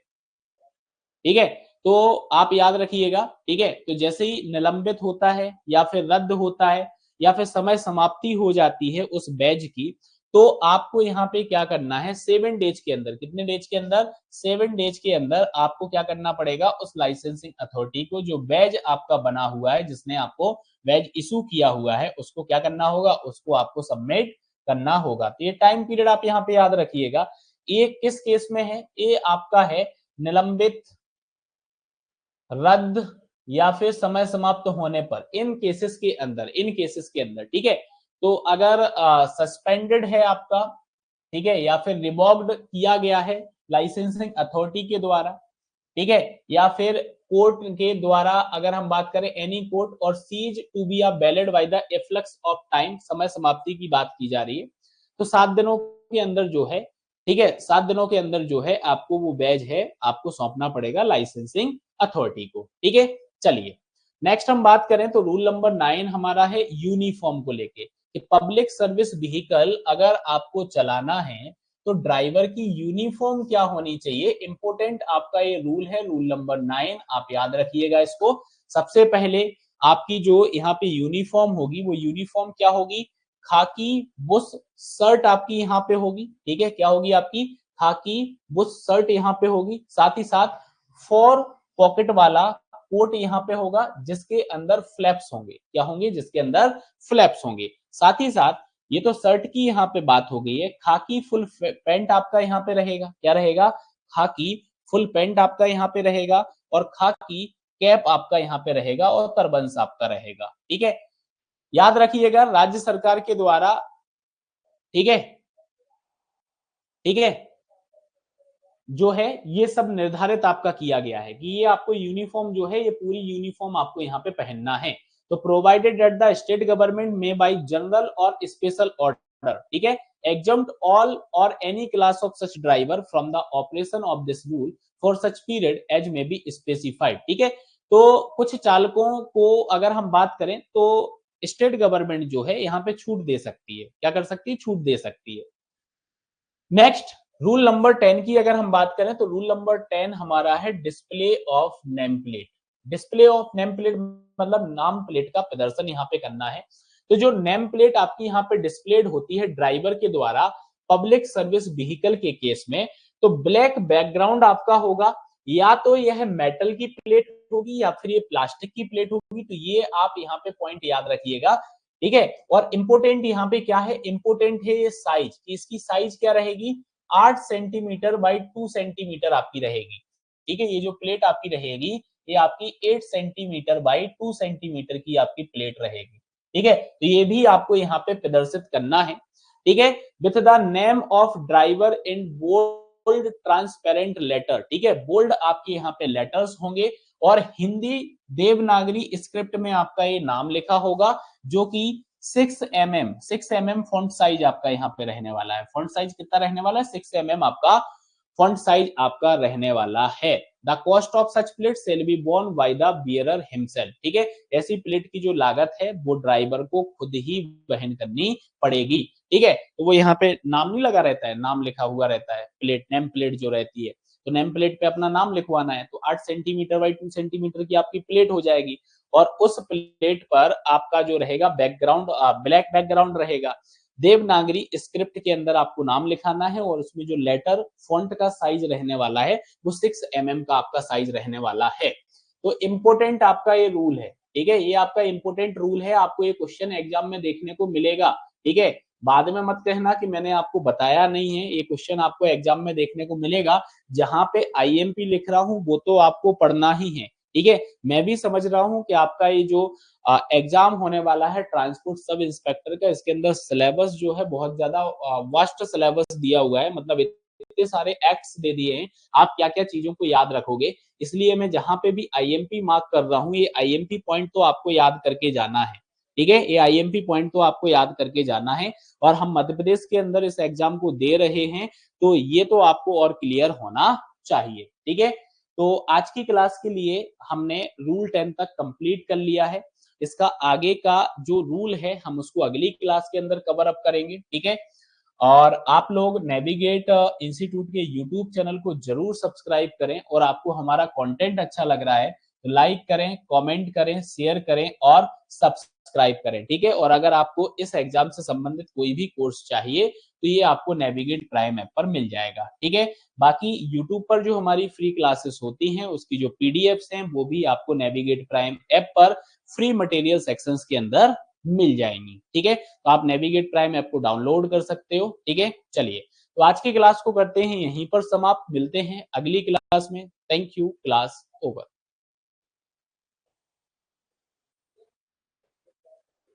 ठीक है। तो आप याद रखिएगा, ठीक है, तो जैसे ही निलंबित होता है या फिर रद्द होता है या फिर समय समाप्ति हो जाती है उस बैज की, तो आपको यहाँ पे क्या करना है, 7 डेज के अंदर, कितने डेज के अंदर, 7 डेज के अंदर आपको क्या करना पड़ेगा, उस लाइसेंसिंग अथॉरिटी को जो बैज आपका बना हुआ है, जिसने आपको बैज इशू किया हुआ है, उसको क्या करना होगा, उसको आपको सबमिट करना होगा। तो ये टाइम पीरियड आप यहाँ पे याद रखिएगा, ये किस केस में है? ये आपका है निलंबित, रद्द या फिर समय समाप्त होने पर, इन केसेस के अंदर, ठीक है। तो अगर सस्पेंडेड है आपका, ठीक है, या फिर रिवॉक्ड किया गया है लाइसेंसिंग अथॉरिटी के द्वारा, ठीक है, या फिर कोर्ट के द्वारा अगर हम बात करें एनी कोर्ट, और cease to be a valid by the efflux of time, समय समाप्ति की बात की जा रही है, तो 7 दिनों के अंदर जो है, ठीक है, 7 दिनों के अंदर जो है आपको वो बैज है आपको सौंपना पड़ेगा लाइसेंसिंग अथॉरिटी को, ठीक है। चलिए नेक्स्ट हम बात करें तो रूल नंबर 9 हमारा है यूनिफॉर्म को लेके, कि पब्लिक सर्विस व्हीकल अगर आपको चलाना है तो ड्राइवर की यूनिफॉर्म क्या होनी चाहिए। इंपोर्टेंट आपका ये रूल है, रूल नंबर 9, आप याद रखिएगा इसको। सबसे पहले आपकी जो यहाँ पे यूनिफॉर्म होगी वो यूनिफॉर्म क्या होगी, खाकी बुश शर्ट आपकी यहाँ पे होगी, ठीक है, क्या होगी आपकी, खाकी बुश शर्ट यहाँ पे होगी, साथ ही साथ 4 पॉकेट वाला कोट यहाँ पे होगा जिसके अंदर फ्लैप्स होंगे, क्या होंगे, जिसके अंदर फ्लैप्स होंगे। साथ ही साथ ये तो शर्ट की यहाँ पे बात हो गई है, खाकी फुल पैंट आपका यहाँ पे रहेगा, क्या रहेगा, खाकी फुल पैंट आपका यहाँ पे रहेगा, और खाकी कैप आपका यहाँ पे रहेगा, और तरबंस आपका रहेगा, ठीक है। याद रखिएगा राज्य सरकार के द्वारा, ठीक है, ठीक है, जो है ये सब निर्धारित आपका किया गया है कि ये आपको यूनिफॉर्म जो है, ये पूरी यूनिफॉर्म आपको यहाँ पे पहनना है। तो provided that the state government में बाय जनरल और स्पेशल ऑर्डर, ठीक है, exempt all or any class of such driver from the operation of this rule for such period as may be specified, ठीक है। तो कुछ चालकों को अगर हम बात करें तो स्टेट गवर्नमेंट जो है यहाँ पे छूट दे सकती है, क्या कर सकती है, छूट दे सकती है। नेक्स्ट रूल नंबर 10 की अगर हम बात करें तो रूल नंबर 10 हमारा है display of name plate. Display of name plate मतलब नाम प्लेट का प्रदर्शन यहाँ पे करना है। तो जो नेम प्लेट आपकी यहाँ पे डिस्प्लेड होती है ड्राइवर के द्वारा पब्लिक सर्विस व्हीकल के केस में, तो ब्लैक बैकग्राउंड आपका होगा, या तो यह मेटल की प्लेट होगी या फिर ये प्लास्टिक की प्लेट होगी। तो ये आप यहाँ पे पॉइंट याद रखिएगा, ठीक है। और इंपोर्टेंट यहाँ पे क्या है, इंपोर्टेंट है ये साइज, कि इसकी साइज क्या रहेगी, 8 सेंटीमीटर बाई 2 सेंटीमीटर आपकी रहेगी, ठीक है। ये जो प्लेट आपकी रहेगी ये आपकी 8 सेंटीमीटर बाई 2 सेंटीमीटर की आपकी प्लेट रहेगी, ठीक है। तो ये भी आपको यहाँ पे प्रदर्शित करना है, ठीक है, with the name of driver in bold transparent letter, ठीक है, बोल्ड आपके यहाँ पे लेटर्स होंगे, और हिंदी देवनागरी स्क्रिप्ट में आपका ये नाम लिखा होगा, जो कि 6 mm फॉन्ट साइज आपका यहाँ पे रहने वाला है। फॉन्ट साइज कितना रहने वाला है, 6 mm आपका फॉन्ट साइज आपका रहने वाला है। The cost of such plate shall be borne by the bearer himself, ठीक है, ऐसी प्लेट की जो लागत है वो ड्राइवर को खुद ही वहन करनी पड़ेगी, ठीक है। तो वो यहाँ पे नाम नहीं लगा रहता है, नाम लिखा हुआ रहता है, प्लेट नेम प्लेट जो रहती है, तो नेम प्लेट पे अपना नाम लिखवाना है। तो 8 सेंटीमीटर बाई 2 सेंटीमीटर की आपकी प्लेट हो जाएगी, और उस प्लेट पर आपका जो रहेगा बैकग्राउंड ब्लैक बैकग्राउंड रहेगा, देवनागरी स्क्रिप्ट के अंदर आपको नाम लिखाना है, और उसमें जो लेटर फॉन्ट का साइज रहने वाला है वो 6 mm का आपका साइज रहने वाला है। तो इंपोर्टेंट आपका ये रूल है, ठीक है, ये आपका इंपोर्टेंट रूल है, आपको ये क्वेश्चन एग्जाम में देखने को मिलेगा, ठीक है। बाद में मत कहना कि मैंने आपको बताया नहीं है, ये क्वेश्चन आपको एग्जाम में देखने को मिलेगा। जहां पे आईएमपी लिख रहा हूं वो तो आपको पढ़ना ही है, ठीक है। मैं भी समझ रहा हूं कि आपका ये जो एग्जाम होने वाला है ट्रांसपोर्ट सब इंस्पेक्टर का, इसके अंदर सिलेबस जो है बहुत ज्यादा वास्ट सिलेबस दिया हुआ है, मतलब इतने सारे एक्ट्स दे दिए हैं, आप क्या क्या चीजों को याद रखोगे। इसलिए मैं जहां पे भी आईएमपी मार्क कर रहा हूं, ये आईएमपी पॉइंट तो आपको याद करके जाना है, ठीक है, ये आईएमपी पॉइंट तो आपको याद करके जाना है। और हम मध्य प्रदेश के अंदर इस एग्जाम को दे रहे हैं, तो ये तो आपको और क्लियर होना चाहिए, ठीक है। तो आज की क्लास के लिए हमने रूल 10 तक कंप्लीट कर लिया है। इसका आगे का जो रूल है हम उसको अगली क्लास के अंदर कवर अप करेंगे, ठीक है। और आप लोग नेविगेट इंस्टीट्यूट के यूट्यूब चैनल को जरूर सब्सक्राइब करें, और आपको हमारा कंटेंट अच्छा लग रहा है तो लाइक करें, कमेंट करें, शेयर करें और सब्सक्राइब करें, ठीक है। और अगर आपको इस एग्जाम से संबंधित कोई भी कोर्स चाहिए तो ये आपको नेविगेट प्राइम ऐप पर मिल जाएगा, ठीक है। बाकी यूट्यूब पर जो हमारी फ्री क्लासेस होती हैं उसकी जो पीडीएफ्स हैं वो भी आपको नेविगेट प्राइम ऐप पर फ्री मटेरियल सेक्शंस के अंदर मिल जाएंगी, ठीक है। तो आप नेविगेट प्राइम ऐप को डाउनलोड कर सकते हो, ठीक है। चलिए, तो आज की क्लास को करते हैं यहीं पर समाप्त, मिलते हैं अगली क्लास में। Thank you, class over.